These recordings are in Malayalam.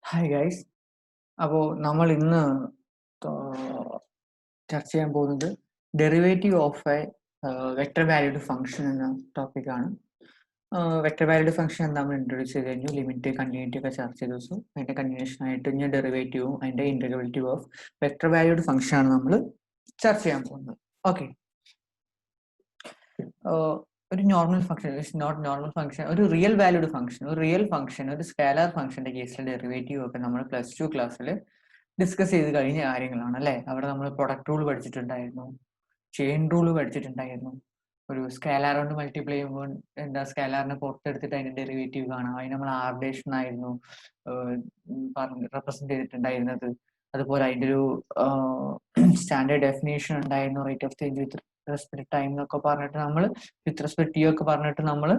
Hi guys. അപ്പോൾ നമ്മൾ ഇന്ന് ചർച്ച ചെയ്യാൻ പോകുന്നത് derivative of A vector valued function എന്ന ടോപ്പിക്കാണ്. വെക്ടർ വാല്യൂഡ് ഫംഗ്ഷൻ നമ്മൾ ഇൻട്രൊഡ്യൂസ് ചെയ്ത് കഴിഞ്ഞു, ലിമിറ്റ് കണ്ടിന്യൂറ്റി ഒക്കെ ചർച്ച ചെയ്തു. സോ അതിന്റെ കണ്ടിന്യൂഷൻ ആയിട്ട് ഇനി ഡെറിവേറ്റീവും അതിന്റെ ഇന്റഗ്രബിലിറ്റിയും ഓഫ് വെക്ടർ വാല്യൂഡ് ഫംഗ്ഷൻ ആണ് നമ്മൾ ചർച്ച ചെയ്യാൻ പോകുന്നത്. ഓക്കെ, ഒരു normal function not normal function, ഒരു റിയൽ വാല്യൂഡ് ഫംഗ്ഷൻ, ഒരു റിയൽ ഫംഗ്ഷൻ, ഒരു സ്കാലാർ ഫംഗ്ഷന്റെ കേസിൽ ഡെറിവേറ്റീവ് ഒക്കെ നമ്മൾ +2 ക്ലാസ്സിൽ ഡിസ്കസ് ചെയ്ത് കഴിഞ്ഞ കാര്യങ്ങളാണ് അല്ലേ. അവിടെ നമ്മൾ പ്രൊഡക്റ്റ് റൂൾ പഠിച്ചിട്ടുണ്ടായിരുന്നു, ചെയിൻ റൂൾ പഠിച്ചിട്ടുണ്ടായിരുന്നു. ഒരു സ്കാലാർ കൊണ്ട് മൾട്ടിപ്ലൈ ചെയ്യുമ്പോൾ എന്താ സ്കാലാറിനെ പുറത്തെടുത്തിട്ട് അതിന്റെ ഡെറിവേറ്റീവ് കാണാം. അതിന് നമ്മൾ ആർഡേഷൻ ആയിരുന്നു റെപ്രസെന്റ് ചെയ്തിട്ടുണ്ടായിരുന്നത്. അതുപോലെ അതിന്റെ ഒരു സ്റ്റാൻഡേർഡ് ഡെഫിനേഷൻ ഉണ്ടായിരുന്നു, rate of change with respect time എന്നൊക്കെ പറഞ്ഞിട്ട് നമ്മൾ വിത്ത് റെസ്പെക്ട് ടി ഒക്കെ പറഞ്ഞിട്ട് നമ്മൾ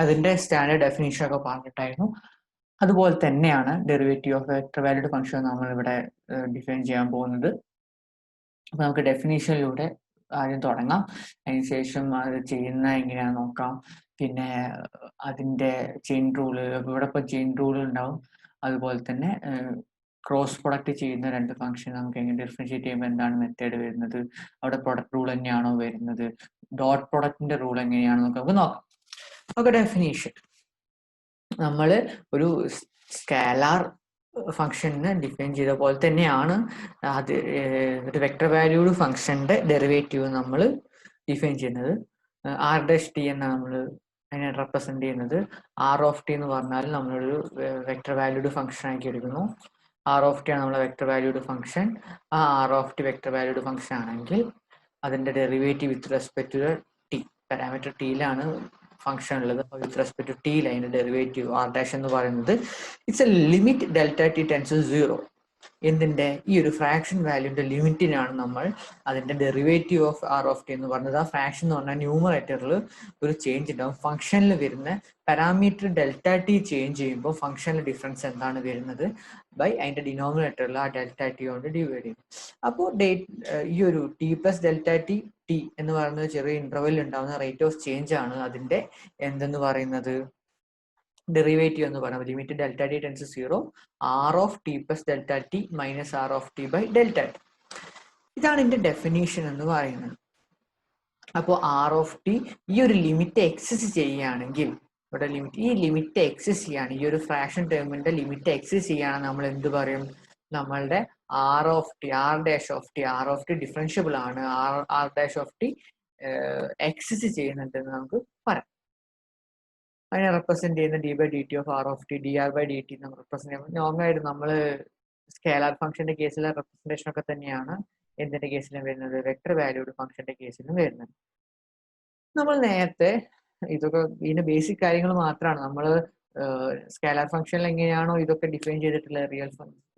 അതിന്റെ സ്റ്റാൻഡേർഡ് ഡെഫിനേഷൻ ഒക്കെ പറഞ്ഞിട്ടായിരുന്നു. അതുപോലെ തന്നെയാണ് derivative of vector valued function നമ്മൾ ഇവിടെ ഡിഫൈൻ ചെയ്യാൻ പോകുന്നത്. അപ്പൊ നമുക്ക് ഡെഫിനേഷനിലൂടെ ആദ്യം തുടങ്ങാം, അതിനുശേഷം അത് ചെയ്യുന്ന എങ്ങനെയാണെന്ന് നോക്കാം. പിന്നെ അതിന്റെ ചെയിൻ റൂള്, ഇവിടെ ഇപ്പോൾ ചെയിൻ റൂൾ ഉണ്ടാവും. അതുപോലെ തന്നെ ക്രോസ് പ്രൊഡക്റ്റ് ചെയ്യുന്ന രണ്ട് ഫംഗ്ഷൻ നമുക്ക് എങ്ങനെ ഡിഫറൻഷിയേറ്റ് ചെയ്യുമ്പോൾ എന്താണ് മെത്തേഡ് വരുന്നത്, അവിടെ പ്രൊഡക്റ്റ് റൂൾ തന്നെയാണോ വരുന്നത്, ഡോട്ട് പ്രൊഡക്റ്റിന്റെ റൂൾ എങ്ങനെയാണെന്നൊക്കെ നമുക്ക് നോക്കാം. ഓക്കെ, ഡെഫിനേഷൻ നമ്മൾ ഒരു സ്കാലാർ ഫംഗ്ഷന് ഡിഫൈൻ ചെയ്ത പോലെ തന്നെയാണ് അത് ഒരു വെക്ടർ വാല്യൂഡ് ഫംഗ്ഷന്റെ ഡെറിവേറ്റീവ് നമ്മൾ ഡിഫൈൻ ചെയ്യുന്നത്. r'(t) എന്നാണ് നമ്മൾ അതിനെ റെപ്രസെന്റ് ചെയ്യുന്നത്. r(t) എന്ന് പറഞ്ഞാൽ നമ്മളൊരു വെക്ടർ വാല്യൂഡ് ഫംഗ്ഷൻ ആക്കി എടുക്കുന്നു. r(t) ആണ് നമ്മളെ വെക്ടർ വാല്യൂഡ് ഫംഗ്ഷൻ. ആ r(t) വെക്ടർ വാല്യൂഡ് ഫംഗ്ഷൻ ആണെങ്കിൽ അതിന്റെ derivative with respect to t, parameter ടിയിലാണ് ഫംഗ്ഷൻ ഉള്ളത്. വിത്ത് റെസ്പെക്ട് ടു ടി അതിന്റെ ഡെറിവേറ്റീവ് r' എന്ന് പറയുന്നത് it's A limit Δt tends 0. എന്തിന്റെ ഈ ഒരു ഫ്രാക്ഷൻ വാല്യൂന്റെ ലിമിറ്റിനാണ് നമ്മൾ അതിന്റെ ഡെറിവേറ്റീവ് ഓഫ് r(t) എന്ന് പറഞ്ഞത്. ആ ഫ്രാക്ഷൻ എന്ന് പറഞ്ഞാൽ ന്യൂമറേറ്ററിൽ ഒരു ചേഞ്ച് ഉണ്ടാവും. ഫംഗ്ഷനിൽ വരുന്ന പാരാമീറ്റർ Δt ചേഞ്ച് ചെയ്യുമ്പോൾ ഫംഗ്ഷനിൽ ഡിഫറൻസ് എന്താണ് വരുന്നത് ബൈ അതിന്റെ ഡിനോമിനേറ്ററിൽ ആ Δt കൊണ്ട് ഡിവൈഡ് ചെയ്യും. അപ്പോൾ ഈ ഒരു t+Δt ടി എന്ന് പറയുന്നത് ചെറിയ ഇന്റർവെൽ ഉണ്ടാകുന്ന റേറ്റ് ഓഫ് ചേഞ്ച് ആണ് അതിന്റെ എന്തെന്ന് പറയുന്നത് ഡെറിവേറ്റീവ് എന്ന് പറയുന്നത്. Limit Δt tends 0 r(t+Δt - r(t/Δt). ഇതാണ് ഇതിന്റെ ഡെഫിനേഷൻ എന്ന് പറയുന്നത്. അപ്പോൾ r(t) ഈ ഒരു ലിമിറ്റ് എക്സിസ്റ്റ് ചെയ്യുകയാണെങ്കിൽ, ഇവിടെ ലിമിറ്റ്, ഈ ലിമിറ്റ് എക്സിസ്റ്റ് ചെയ്യാണ്, ഈ ഒരു ഫ്രാക്ഷൻ ടേമിന്റെ ലിമിറ്റ് എക്സിസ്റ്റ് ചെയ്യുകയാണെങ്കിൽ നമ്മൾ എന്ത് പറയും, നമ്മളുടെ r(t) ഡിഫറൻഷ്യബിൾ ആണ്, r'(t) എക്സിസ്റ്റ് ചെയ്യുന്നുണ്ടെന്ന് നമുക്ക് പറയാം. അതിനെ റെപ്രസെന്റ് ചെയ്യുന്ന d/dt ഓഫ് r(t) dr/dt നമ്മൾ റെപ്രസെന്റ് ചെയ്യുമ്പോൾ നോർമലായിട്ട് നമ്മൾ സ്കേലാർ ഫംഗ്ഷന്റെ കേസിലെ റെപ്രസെന്റേഷൻ ഒക്കെ തന്നെയാണ് എന്തിന്റെ കേസിലും വരുന്നത്, വെക്ടർ വാല്യൂഡ് ഫംഗ്ഷന്റെ കേസിലും വരുന്നത്. നമ്മൾ നേരത്തെ ഇതൊക്കെ ഇതിന്റെ ബേസിക് കാര്യങ്ങൾ മാത്രമാണ് നമ്മൾ സ്കേലാർ ഫംഗ്ഷനിൽ എങ്ങനെയാണോ ഇതൊക്കെ ഡിഫൈൻ ചെയ്തിട്ടുള്ളത്, റിയൽ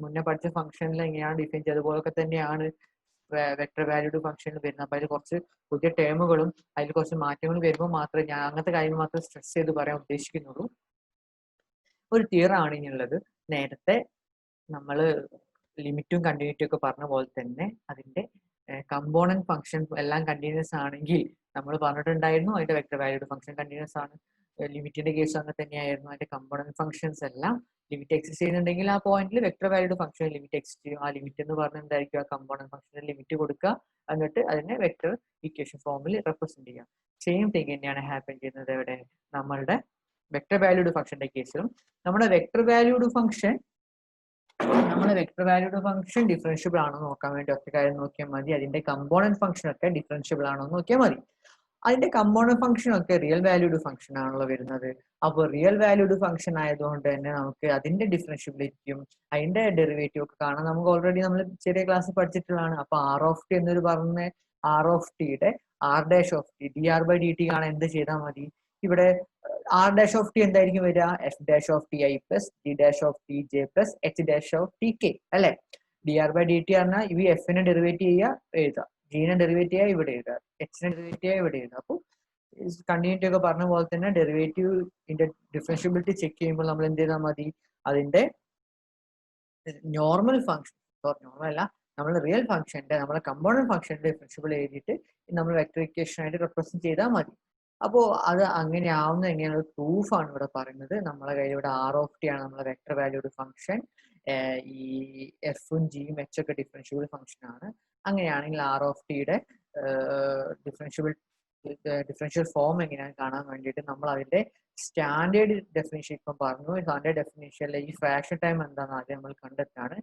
മുന്നേ പഠിച്ച ഫംഗ്ഷനിൽ എങ്ങനെയാണ് ഡിഫൈൻ ചെയ്തതുപോലൊക്കെ തന്നെയാണ് വെക്ടർ വാല്യൂഡ് ഫംഗ്ഷനിൽ വരുന്നത്. അപ്പൊ അതിൽ കുറച്ച് പുതിയ ടേമുകളും അതിൽ കുറച്ച് മാറ്റങ്ങൾ വരുമ്പോൾ മാത്രമേ ഞാൻ അങ്ങനത്തെ കാര്യങ്ങൾ മാത്രം സ്ട്രെസ് ചെയ്ത് പറയാൻ ഉദ്ദേശിക്കുന്നുള്ളൂ. ഒരു തിയറം ആണ് ഇനിയുള്ളത്. നേരത്തെ നമ്മൾ ലിമിറ്റും കണ്ടിന്യൂറ്റിയും ഒക്കെ പറഞ്ഞ പോലെ തന്നെ അതിന്റെ കമ്പോണന്റ് ഫംഗ്ഷൻ എല്ലാം കണ്ടിന്യൂസ് ആണെങ്കിൽ നമ്മൾ പറഞ്ഞിട്ടുണ്ടായിരുന്നു അതിന്റെ വെക്ടർ വാല്യൂഡ് ഫംഗ്ഷൻ കണ്ടിന്യൂസ് ആണ്. ലിമിറ്റിന്റെ കേസ് അങ്ങനെ തന്നെയായിരുന്നു. അതിന്റെ കമ്പോണന്റ് ഫംഗ്ഷൻസ് എല്ലാം ലിമിറ്റ് എക്സിസ്റ്റ് ചെയ്യുന്നുണ്ടെങ്കിൽ ആ പോയിന്റിൽ vector valued function limit exist ചെയ്യും. ആ ലിമിറ്റ് എന്ന് പറഞ്ഞാൽ എന്തായിരിക്കും, ആ കമ്പോണന്റ് ഫംഗ്ഷന് ലിമിറ്റ് കൊടുക്കുക, എന്നിട്ട് അതിനെ വെക്ടർ ഇക്വേഷൻ ഫോമിൽ റെപ്രസെന്റ് ചെയ്യാം. സെയിം തിങ് തന്നെയാണ് ഹാപ്പൻ ചെയ്യുന്നത് ഇവിടെ നമ്മളുടെ വെക്ടർ വാല്യൂഡ് ഫംഗ്ഷന്റെ കേസിലും. നമ്മുടെ വെക്ടർ വാല്യൂഡ് ഫംഗ്ഷൻ ഡിഫറൻഷ്യബിൾ ആണോ നോക്കാൻ വേണ്ടി ഒറ്റ കാര്യം നോക്കിയാൽ മതി, അതിന്റെ കമ്പോണന്റ് ഫംഗ്ഷൻ ഒക്കെ ഡിഫറൻഷ്യബിൾ ആണോ നോക്കിയാൽ മതി. അതിന്റെ കമ്പോണന്റ് ഫംഗ്ഷൻ ഒക്കെ റിയൽ വാല്യൂഡ് ഫംഗ്ഷൻ ആണല്ലോ വരുന്നത്. അപ്പോൾ റിയൽ വാല്യൂഡ് ഫംഗ്ഷൻ ആയതുകൊണ്ട് തന്നെ നമുക്ക് അതിന്റെ ഡിഫറൻഷ്യബിലിറ്റിയും അതിന്റെ ഡെറിവേറ്റീവ് ഒക്കെ കാണാൻ നമുക്ക് ഓൾറെഡി നമ്മൾ ചെറിയ ക്ലാസ്സിൽ പഠിച്ചിട്ടുള്ളതാണ്. അപ്പൊ r(t) എന്നൊരു പറഞ്ഞ r(t)യുടെ r'(t) dr/dt കാണാൻ എന്ത് ചെയ്താൽ മതി, ഇവിടെ r'(t) എന്തായിരിക്കും വരിക, f'(ti) + d'(tj) + h'(tk) അല്ലെ. dr/dt പറഞ്ഞാൽ ഈ എഫിനെ ഡെറിവേറ്റ് ചെയ്യുക എഴുതാം, ജിനെ ഡെറിവേറ്റ് ചെയ്യുക ഇവിടെ എഴുതുക, എച്ചിനെ ഡെറിവേറ്റ് ചെയ്യുക ഇവിടെ എഴുതുക. അപ്പോൾ കണ്ടിന്യൂറ്റി ഒക്കെ പറഞ്ഞ പോലെ തന്നെ ഡെറിവേറ്റീവിന്റെ ഡിഫറൻഷ്യബിലിറ്റി ചെക്ക് ചെയ്യുമ്പോൾ നമ്മൾ എന്ത് ചെയ്താൽ മതി, അതിന്റെ നോർമൽ ഫംഗ്ഷൻ, നോർമൽ അല്ല, നമ്മൾ റിയൽ ഫംഗ്ഷന്റെ നമ്മുടെ കമ്പോണന്റ് ഫംഗ്ഷന്റെ ഡിഫറൻഷ്യബിൾ എഴുതിയിട്ട് നമ്മൾ വെക്ടർ ഇക്വേഷൻ ആയിട്ട് റെപ്രസെന്റ് ചെയ്താൽ മതി. അപ്പോൾ അത് അങ്ങനെ ആവുന്ന എങ്ങനെയുള്ള പ്രൂഫാണ് ഇവിടെ പറയുന്നത്. നമ്മളെ കയ്യിൽ ഇവിടെ ആർ ഓഫ് ടി ആണ് നമ്മളെ വെക്ടർ വാല്യൂഡ് ഫംഗ്ഷൻ. ഈ എഫും ജിയും എച്ച് ഒക്കെ ഡിഫറൻഷ്യബിൾ ഫംഗ്ഷൻ ആണ്. അങ്ങനെയാണെങ്കിൽ ആർ ഓഫ് ടിയുടെ ഡിഫറൻഷ്യൽ ഫോം എങ്ങനെയാണ് കാണാൻ വേണ്ടിയിട്ട് നമ്മൾ അതിന്റെ സ്റ്റാൻഡേർഡ് ഡെഫിനിഷൻ ഇപ്പം പറഞ്ഞു. സ്റ്റാൻഡേർഡ് ഡെഫിനിഷനിലെ ഈ ഫ്രാക്ഷൻ ടൈം എന്താണെന്ന് ആദ്യം നമ്മൾ കണ്ടെത്താണ്.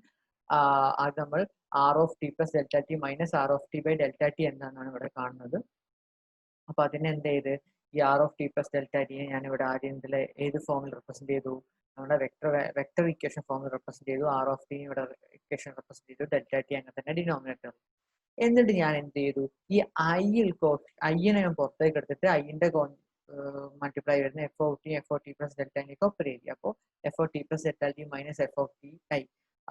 അത് നമ്മൾ r of T plus delta T minus r of T by delta t എന്താണെന്നാണ് ഇവിടെ കാണുന്നത്. അപ്പൊ അതിനെ എന്ത് ചെയ്ത് ഈ R of T plus delta ടിനെ ഞാൻ ഇവിടെ ആദ്യം ഇതിലെ ഏത് ഫോമിൽ റെപ്രസെന്റ് ചെയ്തു? നമ്മുടെ വെക്ടർ ഇക്വേഷൻ ഫോമിൽ റെപ്രസെന്റ് ചെയ്തു. ആർ ഓഫ് ടി ഇവിടെ ഇക്വേഷൻ റെപ്രസെന്റ് ചെയ്തു. ഡെൽറ്റ ടി അങ്ങനെ തന്നെ ഡിനോമിനേറ്റർ. എന്നിട്ട് ഞാൻ എന്ത് ചെയ്തു? ഈ ഐനെ ഞാൻ പുറത്തേക്ക് എടുത്തിട്ട് ഐന്റെ മൾട്ടിപ്ലൈ വരുന്ന f of t plus delta ടിക്ക് ഓപ്പറേറ്റ് ചെയ്യുക. അപ്പോൾ f of t plus delta T minus f of t i.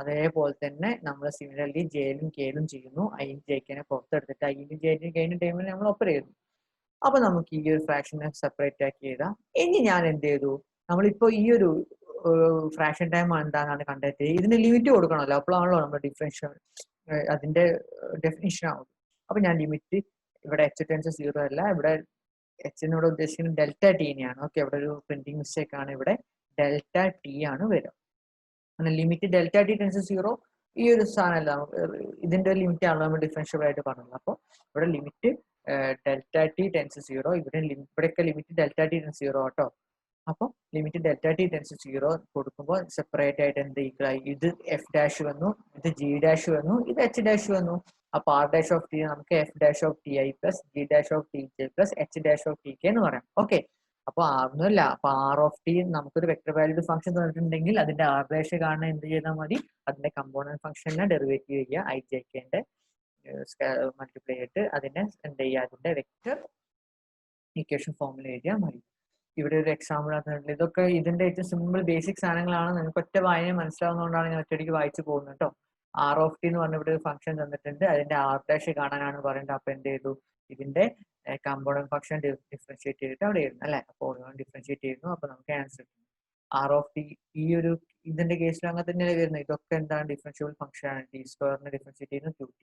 അതേപോലെ തന്നെ നമ്മൾ സിമിലർലി ജെയിലും കെയിലും ചെയ്യുന്നു. ഐയും ജെക്കിനെ പുറത്തെടുത്തിട്ട് ഐനും ജെയിനും കെയിനും ടൈമിൽ നമ്മൾ ഓപ്പറേറ്റ് ചെയ്യുന്നു. അപ്പൊ നമുക്ക് ഈ ഒരു ഫ്രാക്ഷനെ സെപ്പറേറ്റ് ആക്കി എഴുതാം. ഇനി ഞാൻ എന്ത് ചെയ്തു? നമ്മളിപ്പോ ഈ ഒരു ഫ്രാക്ഷൻ ടൈം എന്താണെന്നാണ് കണ്ടെത്തിയത്. ഇതിന് ലിമിറ്റ് കൊടുക്കണമല്ലോ, അപ്പോഴാണല്ലോ നമ്മൾ ഡിഫറൻഷ്യൽ അതിന്റെ ഡെഫിനിഷൻ ആവുന്നത്. അപ്പൊ ഞാൻ ലിമിറ്റ് ഇവിടെ എച്ച് ടെൻസ് 0 അല്ല, ഇവിടെ എച്ച് എന്നോട് ഉദ്ദേശിക്കുന്നത് ഡെൽറ്റ ടീനെയാണ്. ഓക്കെ, ഇവിടെ ഒരു പ്രിന്റിംഗ് മിസ്റ്റേക്ക് ആണ്. ഇവിടെ ഡെൽറ്റ ടി ആണ് വരിക. അങ്ങനെ ലിമിറ്റ് ഡെൽറ്റ ടി ടെൻസ് 0 ഈ ഒരു സാധനമല്ല, ഇതിന്റെ ലിമിറ്റ് ആണല്ലോ നമ്മൾ ഡിഫറൻഷ്യബിൾ ആയിട്ട് പറഞ്ഞത്. അപ്പോൾ ഇവിടെ ലിമിറ്റ് ഡെൽറ്റ ടി ടെൻസ് 0, ഇവിടെയൊക്കെ ലിമിറ്റ് ഡെൽറ്റ ടി ടെൻസ് 0 കേട്ടോ. അപ്പോൾ ലിമിറ്റ് ഡെൽറ്റ ടി ടെൻസ് 0 കൊടുക്കുമ്പോൾ സെപ്പറേറ്റ് ആയിട്ട് എന്ത് ഈക്വലായി? ഇത് എഫ് ഡാഷ് വന്നു, ഇത് ജി ഡാഷ് വന്നു, ഇത് എച്ച് ഡാഷ് വന്നു. അപ്പൊ ആർ ഡാഷ് ഓഫ് ടി നമുക്ക് F dash of t I plus G dash of T J plus H dash of T K എന്ന് പറയാം. ഓക്കെ, അപ്പൊ ആർന്നല്ല, അപ്പൊ ആർ ഓഫ് ടി നമുക്കൊരു വെക്ടർ വാല്യൂഡ് ഫംഗ്ഷൻ തന്നിട്ടുണ്ടെങ്കിൽ അതിന്റെ ആർ ഡാഷ് കാണാൻ എന്ത് ചെയ്താൽ മതി? അതിന്റെ കമ്പോണന്റ് ഫംഗ്ഷനെ ഡെറിവേറ്റീവ് ചെയ്യുക, ഐ ജെ കെന്റെ മൾട്ടിപ്ലൈ ചെയ്തിട്ട് അതിനെ എന്ത് ചെയ്യുക? അതിന്റെ വെക്ടർ ഇക്വേഷൻ ഫോമിൽ എഴുതിയാൽ മതി. ഇവിടെ ഒരു എക്സാമ്പിൾ തന്നിട്ടുണ്ട്. ഇതൊക്കെ ഇതിന്റെ ഏറ്റവും സിമ്പിൾ ബേസിക് സാധനങ്ങളാണ്. നിങ്ങൾക്ക് ഒറ്റ വായന മനസ്സിലാവുന്നതുകൊണ്ടാണ് ഞാൻ ഒറ്റയടിക്ക് വായിച്ചു പോകുന്നത് കേട്ടോ. ആർ ഓഫ് ടി എന്ന് പറഞ്ഞ ഇവിടെ ഒരു ഫംഗ്ഷൻ തന്നിട്ടുണ്ട്, അതിന്റെ ആർ ഡാഷ് കാണാനാണ് പറയുന്നത്. അപ്പൊ എന്ത് ചെയ്തു? ഇതിന്റെ കമ്പോണന്റ് ഫംഗ്ഷൻ ഡിഫറൻഷിയേറ്റ് ചെയ്തിട്ട് അവിടെ ഇരുന്നു അല്ലെ. അപ്പോൾ ഡിഫറൻഷിയേറ്റ് ചെയ്യുന്നു. അപ്പൊ നമുക്ക് ആൻസർ കിട്ടും. ആർ ഓഫ് ടി ഈ ഒരു ഇതിന്റെ കേസിൽ അങ്ങനെ തന്നെയാണ് വരുന്നത്. ഇതൊക്കെ എന്താണ്? ഡിഫറൻഷ്യബിൾ ഫംഗ്ഷൻ ആണ്. ടി സ്ക്വയറിനെ ഡിഫറൻഷിയേറ്റ് ചെയ്യുന്നു 2t.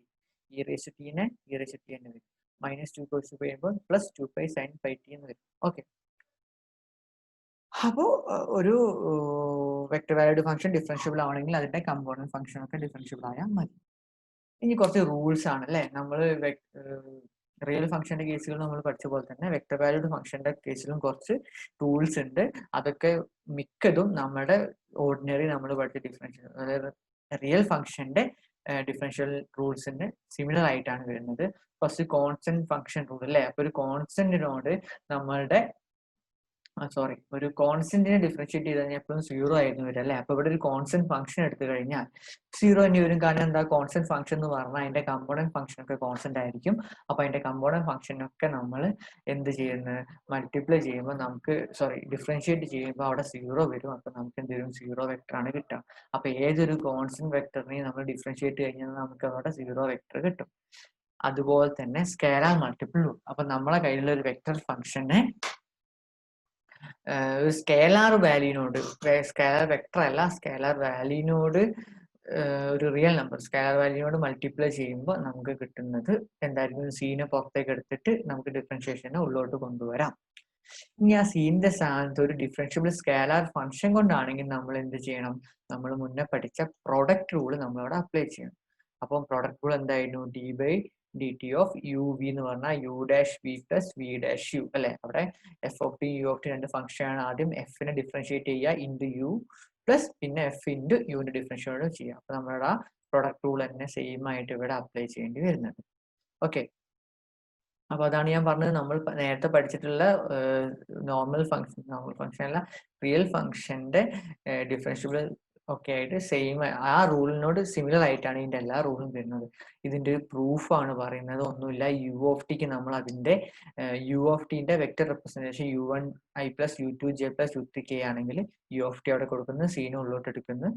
ഇ റേസ് ടി നെ ഇ റേസ് ടി എന്ന് വരും. മൈനസ് 2 കോഴ്സ് കഴിയുമ്പോൾ പ്ലസ് 2π sin π t എന്ന് വരും. ഓക്കെ, അപ്പോൾ ഒരു വെക്ടർ വാല്യൂഡ് ഫംഗ്ഷൻ ഡിഫറൻഷ്യബിൾ ആവണമെങ്കിൽ അതിന്റെ കമ്പോണന്റ് ഫംഗ്ഷൻ ഒക്കെ ഡിഫറൻഷ്യബിൾ ആയാൽ മതി. ഇനി കുറച്ച് റൂൾസ് ആണ് അല്ലെ. നമ്മൾ റിയൽ ഫംഗ്ഷന്റെ കേസുകൾ നമ്മൾ പഠിച്ച പോലെ തന്നെ വെക്ടർ വാല്യൂഡ് ഫംഗ്ഷന്റെ കേസിലും കുറച്ച് റൂൾസ് ഉണ്ട്. അതൊക്കെ മിക്കതും നമ്മുടെ ഓർഡിനറി നമ്മൾ പഠിച്ച ഡിഫറൻഷ്യൽ, അതായത് റിയൽ ഫംഗ്ഷന്റെ ഡിഫറൻഷ്യൽ റൂൾസിന് സിമിലർ ആയിട്ടാണ് വരുന്നത്. ഫസ്റ്റ് കോൺസ്റ്റന്റ് ഫംഗ്ഷൻ റൂൾ അല്ലെ. അപ്പൊ ഒരു കോൺസ്റ്റന്റിനോട് നമ്മളുടെ ഒരു കോൺസ്റ്റന്റിനെ ഡിഫറൻഷിയേറ്റ് ചെയ്ത് കഴിഞ്ഞാൽ എപ്പോഴും 0 ആയിരുന്നു വരും അല്ലെ. അപ്പൊ ഇവിടെ ഒരു കോൺസ്റ്റന്റ് ഫംഗ്ഷൻ എടുത്തു കഴിഞ്ഞാൽ 0 തന്നെ വരും. കാരണം എന്താ? കോൺസ്റ്റന്റ് ഫംഗ്ഷൻ എന്ന് പറഞ്ഞാൽ അതിന്റെ കമ്പോണന്റ് ഫംഗ്ഷൻ ഒക്കെ കോൺസ്റ്റന്റ് ആയിരിക്കും. അപ്പൊ അതിന്റെ കമ്പോണന്റ് ഫംഗ്ഷനൊക്കെ നമ്മൾ എന്ത് ചെയ്യുന്നത്? മൾട്ടിപ്ലൈ ചെയ്യുമ്പോൾ നമുക്ക് ഡിഫറൻഷിയേറ്റ് ചെയ്യുമ്പോൾ അവിടെ 0 വരും. അപ്പൊ നമുക്ക് എന്ത് വരും? 0 വെക്ടർ ആണ് കിട്ടുക. അപ്പൊ ഏതൊരു കോൺസ്റ്റന്റ് വെക്ടറിനെയും നമ്മൾ ഡിഫറൻഷിയേറ്റ് കഴിഞ്ഞാൽ നമുക്ക് അവിടെ 0 വെക്ടർ കിട്ടും. അതുപോലെ തന്നെ സ്കേലാർ മൾട്ടിപ്പിൾ റൂൾ. അപ്പൊ നമ്മളെ കയ്യിലുള്ള ഒരു വെക്ടർ ഫംഗ്ഷനെ സ്കേലാർ വാല്യൂനോട്, സ്കേലാർ വെക്ടർ അല്ല, സ്കേലാർ വാല്യൂനോട് ഒരു റിയൽ നമ്പർ സ്കേലാർ വാല്യൂനോട് മൾട്ടിപ്ലൈ ചെയ്യുമ്പോൾ നമുക്ക് കിട്ടുന്നത് എന്തായിരിക്കും? സീനെ പുറത്തേക്ക് എടുത്തിട്ട് നമുക്ക് ഡിഫറൻഷിയേഷനെ ഉള്ളോട്ട് കൊണ്ടുവരാം. ഇനി ആ സീനിന്റെ സ്ഥാനത്ത് ഒരു ഡിഫറൻഷ്യബിൾ സ്കേലാർ ഫംഗ്ഷൻ കൊണ്ടാണെങ്കിൽ നമ്മൾ എന്ത് ചെയ്യണം? നമ്മൾ മുന്നേ പഠിച്ച പ്രൊഡക്റ്റ് റൂൾ നമ്മളവിടെ അപ്ലൈ ചെയ്യണം. അപ്പം പ്രൊഡക്റ്റ് റൂൾ എന്തായിരുന്നു? D by D T of u v എന്ന് പറഞ്ഞാൽ u dash v plus v dash u അല്ലെ. അവിടെ f of t u of t രണ്ട് ഫംഗ്ഷൻ ആണ്. ആദ്യം എഫിനെ ഡിഫറൻഷിയേറ്റ് ചെയ്യുക ഇൻറ്റു യു പ്ലസ് പിന്നെ എഫ് ഇൻറ്റു യുവിന്റെ ഡിഫറൻഷിയേറ്റ് ചെയ്യുക. അപ്പൊ നമ്മുടെ ആ പ്രൊഡക്റ്റ് റൂൾ തന്നെ സെയിം ആയിട്ട് ഇവിടെ അപ്ലൈ ചെയ്യേണ്ടി വരുന്നത്. ഓക്കെ, അപ്പൊ അതാണ് ഞാൻ പറഞ്ഞത്. നമ്മൾ നേരത്തെ പഠിച്ചിട്ടുള്ള നോർമൽ ഫംഗ്ഷൻ അല്ല, റിയൽ ഫംഗ്ഷന്റെ ഡിഫറൻഷ്യബിൾ ഒക്കെ ആയിട്ട് സെയിം ആ റൂളിനോട് സിമിലർ ആയിട്ടാണ് ഇതിന്റെ എല്ലാ റൂളും വരുന്നത്. ഇതിന്റെ ഒരു പ്രൂഫാണ് പറയുന്നത്. ഒന്നുമില്ല, യു ഓഫ് ടിക്ക് നമ്മൾ അതിന്റെ യു ഓഫ് ടിന്റെ vector representation u1i plus u2j plus u3k ആണെങ്കിൽ യു ഓഫ് ടി അവിടെ കൊടുക്കുന്നു, സീനെ ഉള്ളോട്ട് എടുക്കുന്നു.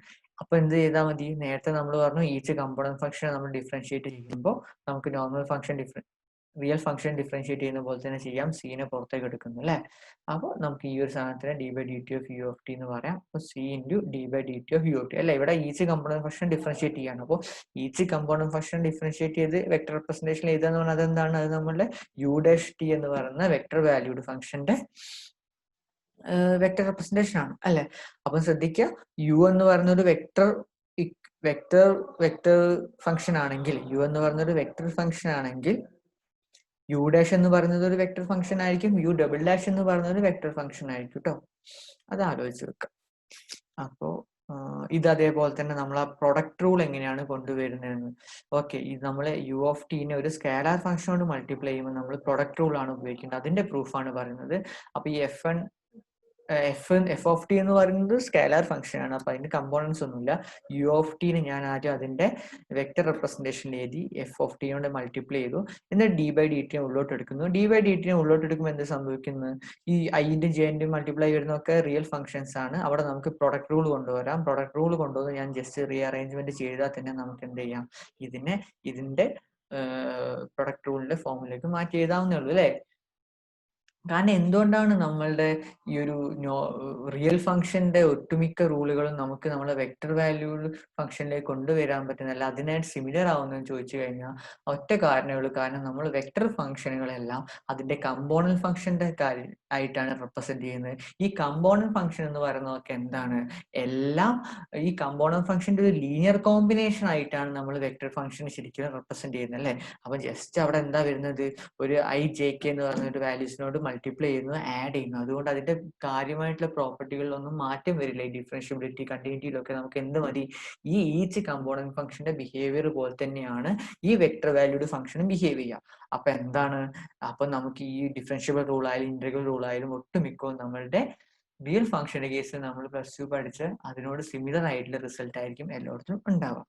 അപ്പൊ എന്ത് ചെയ്താൽ മതി? നേരത്തെ നമ്മൾ പറഞ്ഞു ഈച്ച് കമ്പോണന്റ് ഫംഗ്ഷൻ നമ്മൾ ഡിഫറൻഷിയേറ്റ് ചെയ്യുമ്പോൾ നമുക്ക് normal function real function differentiate ചെയ്യുന്ന പോലെ തന്നെ ചെയ്യാം, സീനെ പുറത്തേക്ക് എടുക്കുന്നു അല്ലേ. അപ്പോൾ നമുക്ക് ഈ ഒരു സാധനത്തിന് d by D T of U of T എന്ന് പറയാം. അപ്പോൾ c into d by D T of U of t അല്ല, ഇവിടെ ഈച്ച് കമ്പോണന്റ് ഫംഗ്ഷൻ ഡിഫറൻഷിയേറ്റ് ചെയ്യാണ്. അപ്പോൾ ഈച്ച് കമ്പോണന്റ് ഫംഗ്ഷൻ ഡിഫറൻഷിയേറ്റ് ചെയ്ത് വെക്ടർ റെപ്രസെന്റേഷൻ എഴുതാന്ന് പറഞ്ഞാൽ അതെന്താണ്, അത് നമ്മളുടെ യു ഡാഷ് ടി എന്ന് പറയുന്ന വെക്ടർ വാല്യൂഡ് ഫംഗ്ഷന്റെ വെക്ടർ റെപ്രസെന്റേഷൻ ആണ് അല്ലെ. അപ്പം ശ്രദ്ധിക്കുക, യു എന്ന് പറയുന്ന ഒരു വെക്ടർ വെക്ടർ വെക്ടർ ഫംഗ്ഷൻ ആണെങ്കിൽ, യു എന്ന് പറയുന്ന ഒരു വെക്ടർ ഫംഗ്ഷൻ ആണെങ്കിൽ യു ഡാഷ് എന്ന് പറയുന്നത് ഒരു വെക്ടർ ഫംഗ്ഷൻ ആയിരിക്കും, യു ഡബിൾ ഡാഷ് എന്ന് പറയുന്നത് ഒരു വെക്ടർ ഫംഗ്ഷൻ ആയിരിക്കും കേട്ടോ. അത് ആലോചിച്ച് വെക്കാം. അപ്പോൾ ഇത് അതേപോലെ തന്നെ നമ്മൾ ആ പ്രൊഡക്റ്റ് റൂൾ എങ്ങനെയാണ് കൊണ്ടുവരുന്നതെന്ന്. ഓക്കെ, ഇത് നമ്മൾ യു ഓഫ് ടീനെ ഒരു സ്കാലാർ ഫംഗ്ഷൻ കൊണ്ട് മൾട്ടിപ്ലൈ ചെയ്യുമ്പോൾ നമ്മൾ പ്രൊഡക്റ്റ് റൂൾ ആണ് ഉപയോഗിക്കേണ്ടത്. അതിന്റെ പ്രൂഫാണ് പറയുന്നത്. അപ്പൊ ഈ എഫ് ഓഫ് ടി എന്ന് പറയുന്നത് സ്കാലാർ ഫംഗ്ഷൻ ആണ്. അപ്പൊ അതിന്റെ കമ്പോണൻസ് ഒന്നുമില്ല. യു ഓഫ് ടീനെ ഞാൻ ആദ്യം അതിന്റെ വെക്ടർ റെപ്രസെന്റേഷൻ എഴുതി എഫ് ഓഫ് ടി കൊണ്ട് മൾട്ടിപ്ലൈ ചെയ്തു. എന്നിട്ട് ഡി ബൈ ഡി ടിനെ ഉള്ളോട്ട് എടുക്കുന്നു. ഡി ബൈ ഡി ടിനെ ഉള്ളോട്ട് എടുക്കുമ്പോൾ എന്ത് സംഭവിക്കുന്നത്, ഈ ഐന്റെ ജെന്റെയും മൾട്ടിപ്ലൈ വരുന്നതൊക്കെ റിയൽ ഫംഗ്ഷൻസ് ആണ്. അവിടെ നമുക്ക് പ്രൊഡക്റ്റ് റൂൾ കൊണ്ടുവരാം. പ്രൊഡക്റ്റ് റൂൾ കൊണ്ടുവന്ന് ഞാൻ ജസ്റ്റ് റീഅറേഞ്ച്മെന്റ് ചെയ്താൽ തന്നെ നമുക്ക് എന്ത് ചെയ്യാം, ഇതിന്റെ പ്രൊഡക്റ്റ് റൂളിന്റെ ഫോമിലേക്ക് മാറ്റി എഴുതാവുന്നേ ഉള്ളൂ അല്ലേ. കാരണം എന്തുകൊണ്ടാണ് നമ്മളുടെ ഈ ഒരു റിയൽ ഫംഗ്ഷന്റെ ഒട്ടുമിക്ക റൂളുകളും നമുക്ക് നമ്മളെ വെക്ടർ വാല്യൂഡ് ഫംഗ്ഷനിലേക്ക് കൊണ്ടുവരാൻ പറ്റുന്നില്ല, അതിനായിട്ട് സിമിലർ ആവുന്നതെന്ന് ചോദിച്ചു കഴിഞ്ഞാൽ ഒറ്റ കാരണമേ ഉള്ളൂ. കാരണം നമ്മൾ വെക്ടർ ഫംഗ്ഷനുകളെല്ലാം അതിന്റെ കമ്പോണന്റ് ഫംഗ്ഷന്റെ ആയിട്ടാണ് റെപ്രസെന്റ് ചെയ്യുന്നത്. ഈ കമ്പോണന്റ് ഫംഗ്ഷൻ എന്ന് പറയുന്നതൊക്കെ എന്താണ്, എല്ലാം ഈ കമ്പോണന്റ് ഫംഗ്ഷന്റെ ഒരു ലീനിയർ കോമ്പിനേഷൻ ആയിട്ടാണ് നമ്മൾ വെക്ടർ ഫംഗ്ഷൻ ശരിക്കും റെപ്രസെന്റ് ചെയ്യുന്നത് അല്ലേ. അപ്പൊ ജസ്റ്റ് അവിടെ എന്താ വരുന്നത്, ഒരു ഐ ജെ കെ എന്ന് പറയുന്ന ഒരു വാല്യൂസിനോട് മൾട്ടിപ്ലൈ ചെയ്യുന്നു, ആഡ് ചെയ്യുന്നു. അതുകൊണ്ട് അതിന്റെ കാര്യമായിട്ടുള്ള പ്രോപ്പർട്ടികളിലൊന്നും മാറ്റം വരില്ല. ഈ ഡിഫറൻഷ്യബിലിറ്റി കണ്ടിന്യൂറ്റിയിലൊക്കെ നമുക്ക് എന്ത് മതി, ഈ ഈച്ച് കമ്പോണന്റ് ഫംഗ്ഷന്റെ ബിഹേവിയർ പോലെ തന്നെയാണ് ഈ വെക്ടർ വാല്യൂഡ് ഫംഗ്ഷനും ബിഹേവ് ചെയ്യുക. അപ്പൊ എന്താണ്, അപ്പൊ നമുക്ക് ഈ ഡിഫറൻഷ്യബിൾ റൂൾ ആയാലും ഇന്റഗ്രൽ റൂൾ ആയാലും ഒട്ടുമിക്കവും നമ്മളുടെ റിയൽ ഫംഗ്ഷന്റെ കേസിൽ നമ്മൾ +2 പഠിച്ച് അതിനോട് സിമിലർ ആയിട്ടുള്ള റിസൾട്ട് ആയിരിക്കും എല്ലായിടത്തും ഉണ്ടാവുക.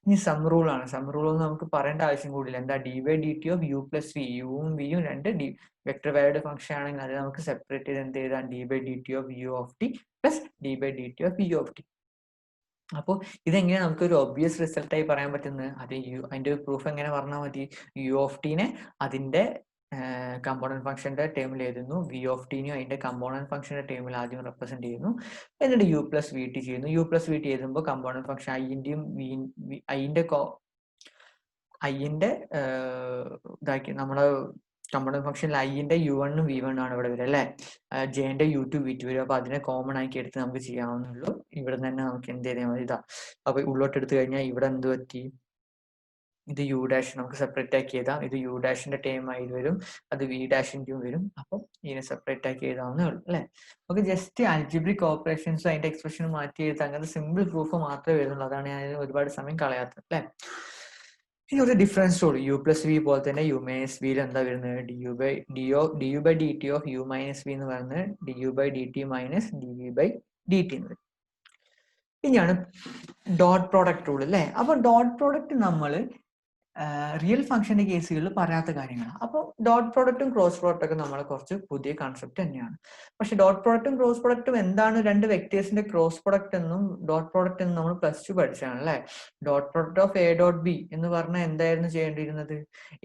ഇനി സം റൂൾ ആണ്. സം റൂൾ ഒന്നും നമുക്ക് പറയേണ്ട ആവശ്യം കൂടില്ല. എന്താ, d by D T of u plus v, യുവും വിയും രണ്ട് വെക്ടർ വാല്യൂഡ് ഫംഗ്ഷൻ ആണെങ്കിൽ അത് നമുക്ക് സെപ്പറേറ്റ് ചെയ്ത് എന്ത് ചെയ്താൽ d by D T of U of T plus d by D T of U of t. അപ്പോൾ ഇതെങ്ങനെ നമുക്ക് ഒരു ഒബ്വിയസ് റിസൾട്ട് ആയി പറയാൻ പറ്റുന്നത്, അതിന്റെ പ്രൂഫ് എങ്ങനെ പറഞ്ഞാൽ മതി, യു ഓഫ് ടീനെ അതിന്റെ കമ്പോണന്റ് ഫംഗ്ഷന്റെ ടേമിൽ എഴുതുന്നു, വി ഓഫ് ടീനെയും അതിന്റെ കമ്പോണന്റ് ഫംഗ്ഷന്റെ ടേമിൽ ആദ്യം റെപ്രസെന്റ് ചെയ്യുന്നു, എന്നിട്ട് യു പ്ലസ് വി ടി ചെയ്യുന്നു. യു പ്ലസ് വി ടി എഴുതുമ്പോൾ കമ്പോണന്റ് ഫംഗ്ഷൻ ഐന്റെയും ഐന്റെ ഇതാക്കി നമ്മള് കമ്പോണന്റ് ഫംഗ്ഷനിൽ ഐന്റെ u1 ഉം v1 ആണ് ഇവിടെ വരിക അല്ലെ, ജെന്റെ u2 v2 വരും. അപ്പൊ അതിനെ കോമൺ ആക്കി എടുത്ത് നമുക്ക് ചെയ്യാവുന്നുള്ളൂ. ഇവിടെ തന്നെ നമുക്ക് എന്ത് ചെയ്താൽ മതി, ഇതാ. അപ്പൊ ഉള്ളോട്ട് എടുത്തു കഴിഞ്ഞാൽ ഇവിടെ എന്ത് പറ്റി, ഇത് യു ഡാഷ് നമുക്ക് സെപ്പറേറ്റ് ആക്കി എഴുതാം. ഇത് യു ഡാഷിന്റെ ടേം ആയി വരും, അത് വി ഡാഷിന്റെയും വരും. അപ്പം ഇതിനെ സെപ്പറേറ്റ് ആക്കി എഴുതാവുന്നേ ഉള്ളൂ അല്ലെ. നമുക്ക് ജസ്റ്റ് അൽജിബ്രിക് ഓപ്പറേഷൻസ് അതിന്റെ എക്സ്പ്രഷൻ മാറ്റി എഴുതാം. അങ്ങനത്തെ സിമ്പിൾ പ്രൂഫ് മാത്രമേ വരുന്നുള്ളൂ. അതാണ് ഞാൻ ഒരുപാട് സമയം കളയാത്തത് അല്ലെ. ഇനി ഒരു difference rule, u plus v പോലെ തന്നെ യു മൈനസ് വിയിൽ എന്താ വരുന്നത്, d U by D T of u minus v എന്ന് പറയുന്നത് d U by D t minus d V by D T എന്ന് വരും. ഇനിയാണ് ഡോട്ട് പ്രോഡക്റ്റ് റൂൾ അല്ലെ. അപ്പൊ ഡോട്ട് പ്രോഡക്റ്റ് നമ്മൾ റിയൽ ഫംഗ്ഷന്റെ കേസുകളിൽ പറയാത്ത കാര്യങ്ങളാണ്. അപ്പോൾ ഡോട്ട് പ്രോഡക്റ്റും ക്രോസ് പ്രോഡക്റ്റും നമ്മളെ കുറച്ച് പുതിയ കൺസെപ്റ്റ് തന്നെയാണ്. പക്ഷെ ഡോട്ട് പ്രോഡക്റ്റും ക്രോസ് പ്രോഡക്റ്റും എന്താണ്, രണ്ട് വെക്ടേഴ്സിന്റെ ക്രോസ് പ്രോഡക്റ്റ് എന്നും ഡോട്ട് പ്രോഡക്റ്റ് എന്നും നമ്മൾ +2 പഠിച്ചാണ് അല്ലെ. Dot product of a dot B എന്ന് പറഞ്ഞാൽ എന്തായിരുന്നു ചെയ്യേണ്ടിയിരുന്നത്,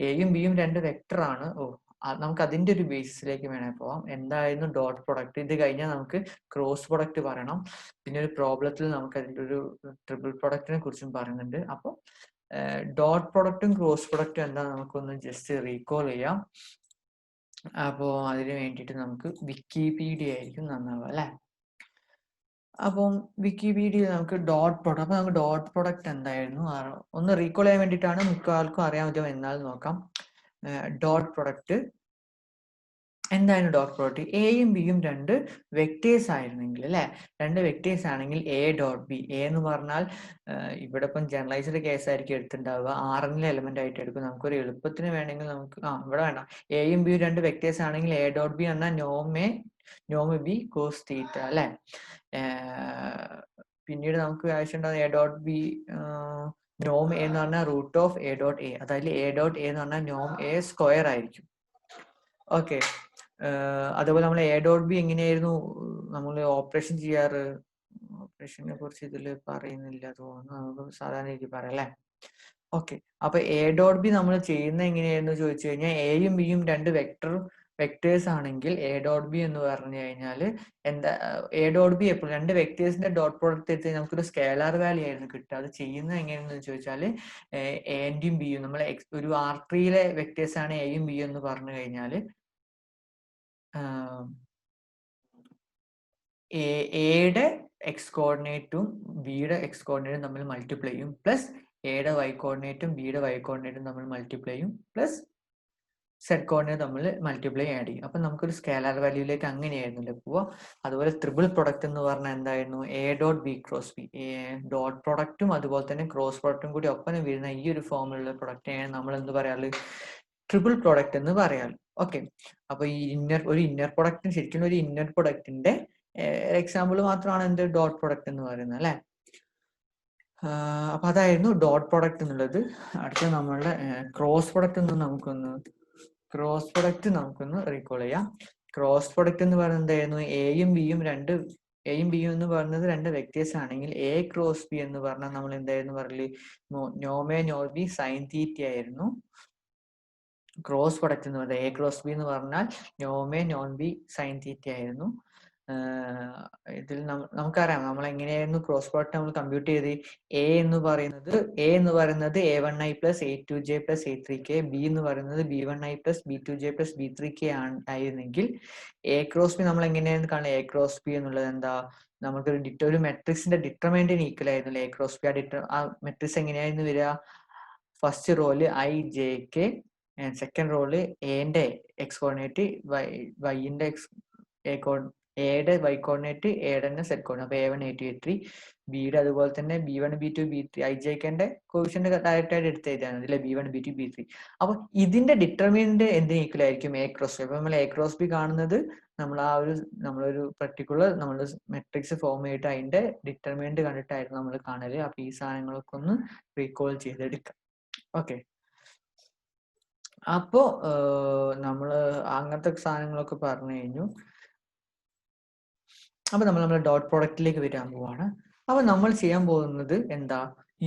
എയും ബിയും രണ്ട് വെക്ടർ ആണ്. നമുക്ക് അതിന്റെ ഒരു ബേസിസിലേക്ക് വേണേൽ പോവാം. എന്തായിരുന്നു ഡോട്ട് പ്രോഡക്റ്റ്, ഇത് കഴിഞ്ഞാൽ നമുക്ക് ക്രോസ് പ്രോഡക്റ്റ് പറയണം. പിന്നെ ഒരു പ്രോബ്ലത്തിൽ നമുക്ക് അതിന്റെ ഒരു ട്രിപ്പിൾ പ്രോഡക്റ്റിനെ കുറിച്ചും പറയുന്നുണ്ട്. അപ്പോൾ ഡോട്ട് പ്രോഡക്റ്റും ക്രോസ് പ്രോഡക്റ്റും എന്താ നമുക്കൊന്ന് ജസ്റ്റ് റീകോൾ ചെയ്യാം. അപ്പോൾ അതിന് വേണ്ടിയിട്ട് നമുക്ക് വിക്കിപീഡിയ ആയിരിക്കും നന്നാവുക അല്ലെ. അപ്പം വിക്കിപീഡിയ നമുക്ക് ഡോട്ട് പ്രോഡക്റ്റ്, അപ്പൊ നമുക്ക് ഡോട്ട് പ്രോഡക്റ്റ് എന്തായിരുന്നു ഒന്ന് റീകോൾ ചെയ്യാൻ വേണ്ടിയിട്ടാണ്, മിക്കവാർക്കും അറിയാൻ പറ്റും, എന്നാലും നോക്കാം. ഡോട്ട് പ്രോഡക്റ്റ് എന്തായിരുന്നു, ഡോട്ട് പ്രോഡക്റ്റ് എയും ബിയും രണ്ട് വെക്ടേഴ്സ് ആയിരുന്നെങ്കിൽ അല്ലെ, രണ്ട് വെക്ടേഴ്സ് ആണെങ്കിൽ എ ഡോട്ട് ബി, എ എന്ന് പറഞ്ഞാൽ ഇവിടെ ഇപ്പം ജനറലൈസ്ഡ് കേസ് ആയിരിക്കും എടുത്തിട്ടുണ്ടാവുക, ആറിലെ എലമെന്റ് ആയിട്ട് എടുക്കും. നമുക്കൊരു എളുപ്പത്തിന് വേണമെങ്കിൽ നമുക്ക് ഇവിടെ വേണ്ട, എയും ബിയും രണ്ട് വെക്ടേഴ്സ് ആണെങ്കിൽ എ ഡോട്ട് ബി എന്നാൽ നോം ബി കോസ് തീറ്റ അല്ലെ. പിന്നീട് നമുക്ക് ആവശ്യമുണ്ടാകുന്ന എ ഡോട്ട് ബി നോം എ എന്ന് പറഞ്ഞാൽ root of a dot a, അതായത് എ ഡോട്ട് എ എന്ന് പറഞ്ഞാൽ നോം എ സ്ക്വയർ ആയിരിക്കും. ഓക്കെ, അതുപോലെ നമ്മൾ എ ഡോട്ട് ബി എങ്ങനെയായിരുന്നു നമ്മൾ ഓപ്പറേഷൻ ചെയ്യാറ്, ഓപ്പറേഷനെ കുറിച്ച് ഇതിൽ പറയുന്നില്ല തോന്നുന്നു, നമുക്ക് സാധാരണ രീതി പറയാം അല്ലെ. ഓക്കെ, അപ്പൊ എ ഡോട്ട് ബി നമ്മൾ ചെയ്യുന്ന എങ്ങനെയായിരുന്നു ചോദിച്ചു കഴിഞ്ഞാൽ എയും ബിയും രണ്ട് വെക്ടേഴ്സ് ആണെങ്കിൽ എ ഡോട്ട് ബി എന്ന് പറഞ്ഞു കഴിഞ്ഞാൽ എന്താ, എ ഡോട്ട് ബി എപ്പോഴും രണ്ട് വെക്ടേഴ്സിന്റെ ഡോട്ട് പ്രോഡക്റ്റ് എടുത്ത് നമുക്കൊരു സ്കേലാർ വാല്യൂ ആയിരുന്നു കിട്ടുക. അത് ചെയ്യുന്നത് എങ്ങനെയാണെന്ന് ചോദിച്ചാൽ എൻ്റെയും ബിയും നമ്മൾ ഒരു R3 വെക്ടേഴ്സ് ആണ് എയും ബിയും എന്ന് പറഞ്ഞു കഴിഞ്ഞാൽ എയുടെ എക്സ് കോർഡിനേറ്റും ബിയുടെ എക്സ് കോർഡിനേറ്റും തമ്മിൽ മൾട്ടിപ്ലൈ ചെയ്യും, പ്ലസ് എയുടെ വൈ കോർഡിനേറ്റും ബിയുടെ വൈ കോർഡിനേറ്റും തമ്മിൽ മൾട്ടിപ്ലൈ ചെയ്യും, പ്ലസ് സെറ്റ് കോർഡിനേറ്റ് തമ്മിൽ മൾട്ടിപ്ലൈ ആഡ് ചെയ്യും. അപ്പൊ നമുക്കൊരു സ്കേലാർ വാല്യൂലേക്ക് അങ്ങനെയായിരുന്നല്ലോ പോവാ. അതുപോലെ ട്രിപ്പിൾ പ്രൊഡക്റ്റ് എന്ന് പറഞ്ഞാൽ എന്തായിരുന്നു, a dot b cross b, dot പ്രൊഡക്റ്റും അതുപോലെ തന്നെ ക്രോസ് പ്രൊഡക്റ്റും കൂടി ഒപ്പം വരുന്ന ഈ ഒരു ഫോമിലുള്ള പ്രൊഡക്റ്റിനെയാണ് നമ്മൾ എന്ത് പറയാറ്, ട്രിപ്പിൾ പ്രൊഡക്റ്റ് എന്ന് പറയാറ്. ഓക്കെ, അപ്പൊ ഈ ഒരു ഇന്നർ പ്രൊഡക്റ്റിന് ശരിക്കും ഒരു ഇന്നർ പ്രൊഡക്റ്റിന്റെ എക്സാമ്പിൾ മാത്രമാണ് എന്ത് ഡോട്ട് പ്രൊഡക്റ്റ് എന്ന് പറയുന്നത് അല്ലെ. അപ്പൊ അതായിരുന്നു ഡോട്ട് പ്രൊഡക്റ്റ് എന്നുള്ളത്. അടുത്ത നമ്മളുടെ ക്രോസ് പ്രൊഡക്റ്റ് നമുക്കൊന്ന് റീകോൾ ചെയ്യാം. ക്രോസ് പ്രൊഡക്റ്റ് എന്ന് പറയുന്നത് എന്തായിരുന്നു, എയും ബിയും എന്ന് പറയുന്നത് രണ്ട് വെക്ടേഴ്സ് ആണെങ്കിൽ എ ക്രോസ് ബി എന്ന് പറഞ്ഞാൽ നമ്മൾ എന്തായിരുന്നു പറയല്, നോമേ നോർ ബി സൈൻ തീറ്റ ആയിരുന്നു ക്രോസ് പ്രൊഡക്റ്റ് എന്ന് പറയുന്നത്. എ ക്രോസ് ബി എന്ന് പറഞ്ഞാൽ നോമേ നോൺ ബി സൈൻ തീറ്റ ആയിരുന്നു. ഇതിൽ നമുക്കറിയാം നമ്മൾ എങ്ങനെയായിരുന്നു ക്രോസ് പ്രോഡക്റ്റ് നമ്മൾ കമ്പ്യൂട്ട് ചെയ്ത്, എ എന്ന് പറയുന്നത് A1i plus A2j plus A3k, B എന്ന് പറയുന്നത് B1i plus B2j plus B3k ആയിരുന്നെങ്കിൽ എ ക്രോസ് ബി നമ്മൾ എങ്ങനെയായിരുന്നു കാണുന്നത്, എ ക്രോസ് ബി എന്നുള്ളത് എന്താ, നമുക്ക് ഒരു മെട്രിക്സിന്റെ ഡിറ്റർമിനന്റിന് ഈക്വൽ ആയിരുന്നു എ ക്രോസ് ബി. ആ മെട്രിക്സ് എങ്ങനെയായിരുന്നു വരിക, ഫസ്റ്റ് റോയില് IJK, സെക്കൻഡ് റോയില് എന്റെ എക്സ് കോർഡിനേറ്റ് വൈന്റെ എയുടെ വൈ കോർഡിനേറ്റ് എയുടെ തന്നെ സെറ്റ് കോർഡിനേറ്റ്. അപ്പൊ A1 A2 A3, ബിയുടെ അതുപോലെ തന്നെ B1 B2 B3, IJKന്റെ coefficient direct ആയിട്ട് എടുത്ത് എഴുതിയാണ് അല്ലെ, B1 B2 B3. അപ്പൊ ഇതിന്റെ ഡിറ്റർമിനന്റ് എന്തിന് ഈക്വൽ ആയിരിക്കും, എ ക്രോസ് ബി. അപ്പൊ നമ്മൾ എ ക്രോസ് ബി കാണുന്നത് നമ്മളൊരു പർട്ടിക്കുലർ നമ്മൾ മെട്രിക്സ് ഫോം ചെയ്തിട്ട് അതിന്റെ ഡിറ്റർമിനന്റ് കണ്ടിട്ടായിരുന്നു നമ്മൾ കാണല്. അപ്പൊ ഈ സാധനങ്ങളൊക്കെ ഒന്ന് റീകോൾ ചെയ്തെടുക്കാം. ഓക്കെ, അപ്പോ നമ്മള് അങ്ങനത്തെ സാധനങ്ങളൊക്കെ പറഞ്ഞു കഴിഞ്ഞു. അപ്പൊ നമ്മൾ നമ്മുടെ ഡോട്ട് പ്രോഡക്റ്റിലേക്ക് വരാൻ പോവാണ്. അപ്പൊ നമ്മൾ ചെയ്യാൻ പോകുന്നത് എന്താ,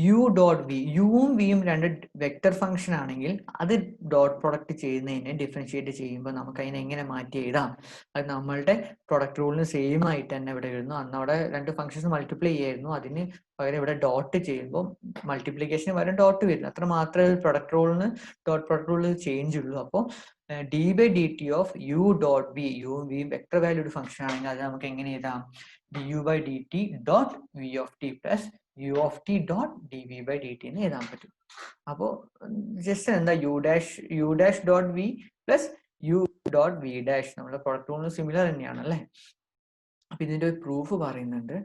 യു ഡോട്ട് വി, യുവും വിയും രണ്ട് വെക്ടർ ഫംഗ്ഷൻ ആണെങ്കിൽ അത് ഡോട്ട് പ്രോഡക്റ്റ് ചെയ്യുന്നതിനെ ഡിഫറൻഷിയേറ്റ് ചെയ്യുമ്പോൾ നമുക്ക് അതിനെ എങ്ങനെ മാറ്റി എഴുതാം. അത് നമ്മളുടെ പ്രൊഡക്റ്റ് റൂളിന് സെയിം ആയിട്ട് തന്നെ ഇവിടെ എഴുതുന്നു. അന്ന് അവിടെ രണ്ട് ഫംഗ്ഷൻസ് മൾട്ടിപ്ലൈ ചെയ്യായിരുന്നു, അതിന് പകരം ഇവിടെ ഡോട്ട് ചെയ്യുമ്പോൾ മൾട്ടിപ്ലിക്കേഷന് പകരം ഡോട്ട് വരുന്നു. അത്ര മാത്രമേ പ്രൊഡക്റ്റ് റൂളിന് ചേഞ്ച് ഉള്ളൂ. അപ്പോൾ d/dt of u dot b, യുവും വിയും വെക്ടർ വാല്യൂഡ് ഫംഗ്ഷൻ ആണെങ്കിൽ അത് നമുക്ക് എങ്ങനെ എഴുതാം, du/dt dot v of T plus u of T dot dv/dt എന്ന് എഴുതാൻ പറ്റും. അപ്പോ ജസ്റ്റ് എന്താ u dash dot v plus u dot v dash നമ്മുടെ പ്രൊഡക്റ്റ് റൂളിന് സിമിലർ തന്നെയാണ് അല്ലെ. അപ്പൊ ഇതിന്റെ ഒരു പ്രൂഫ് പറയുന്നുണ്ട്.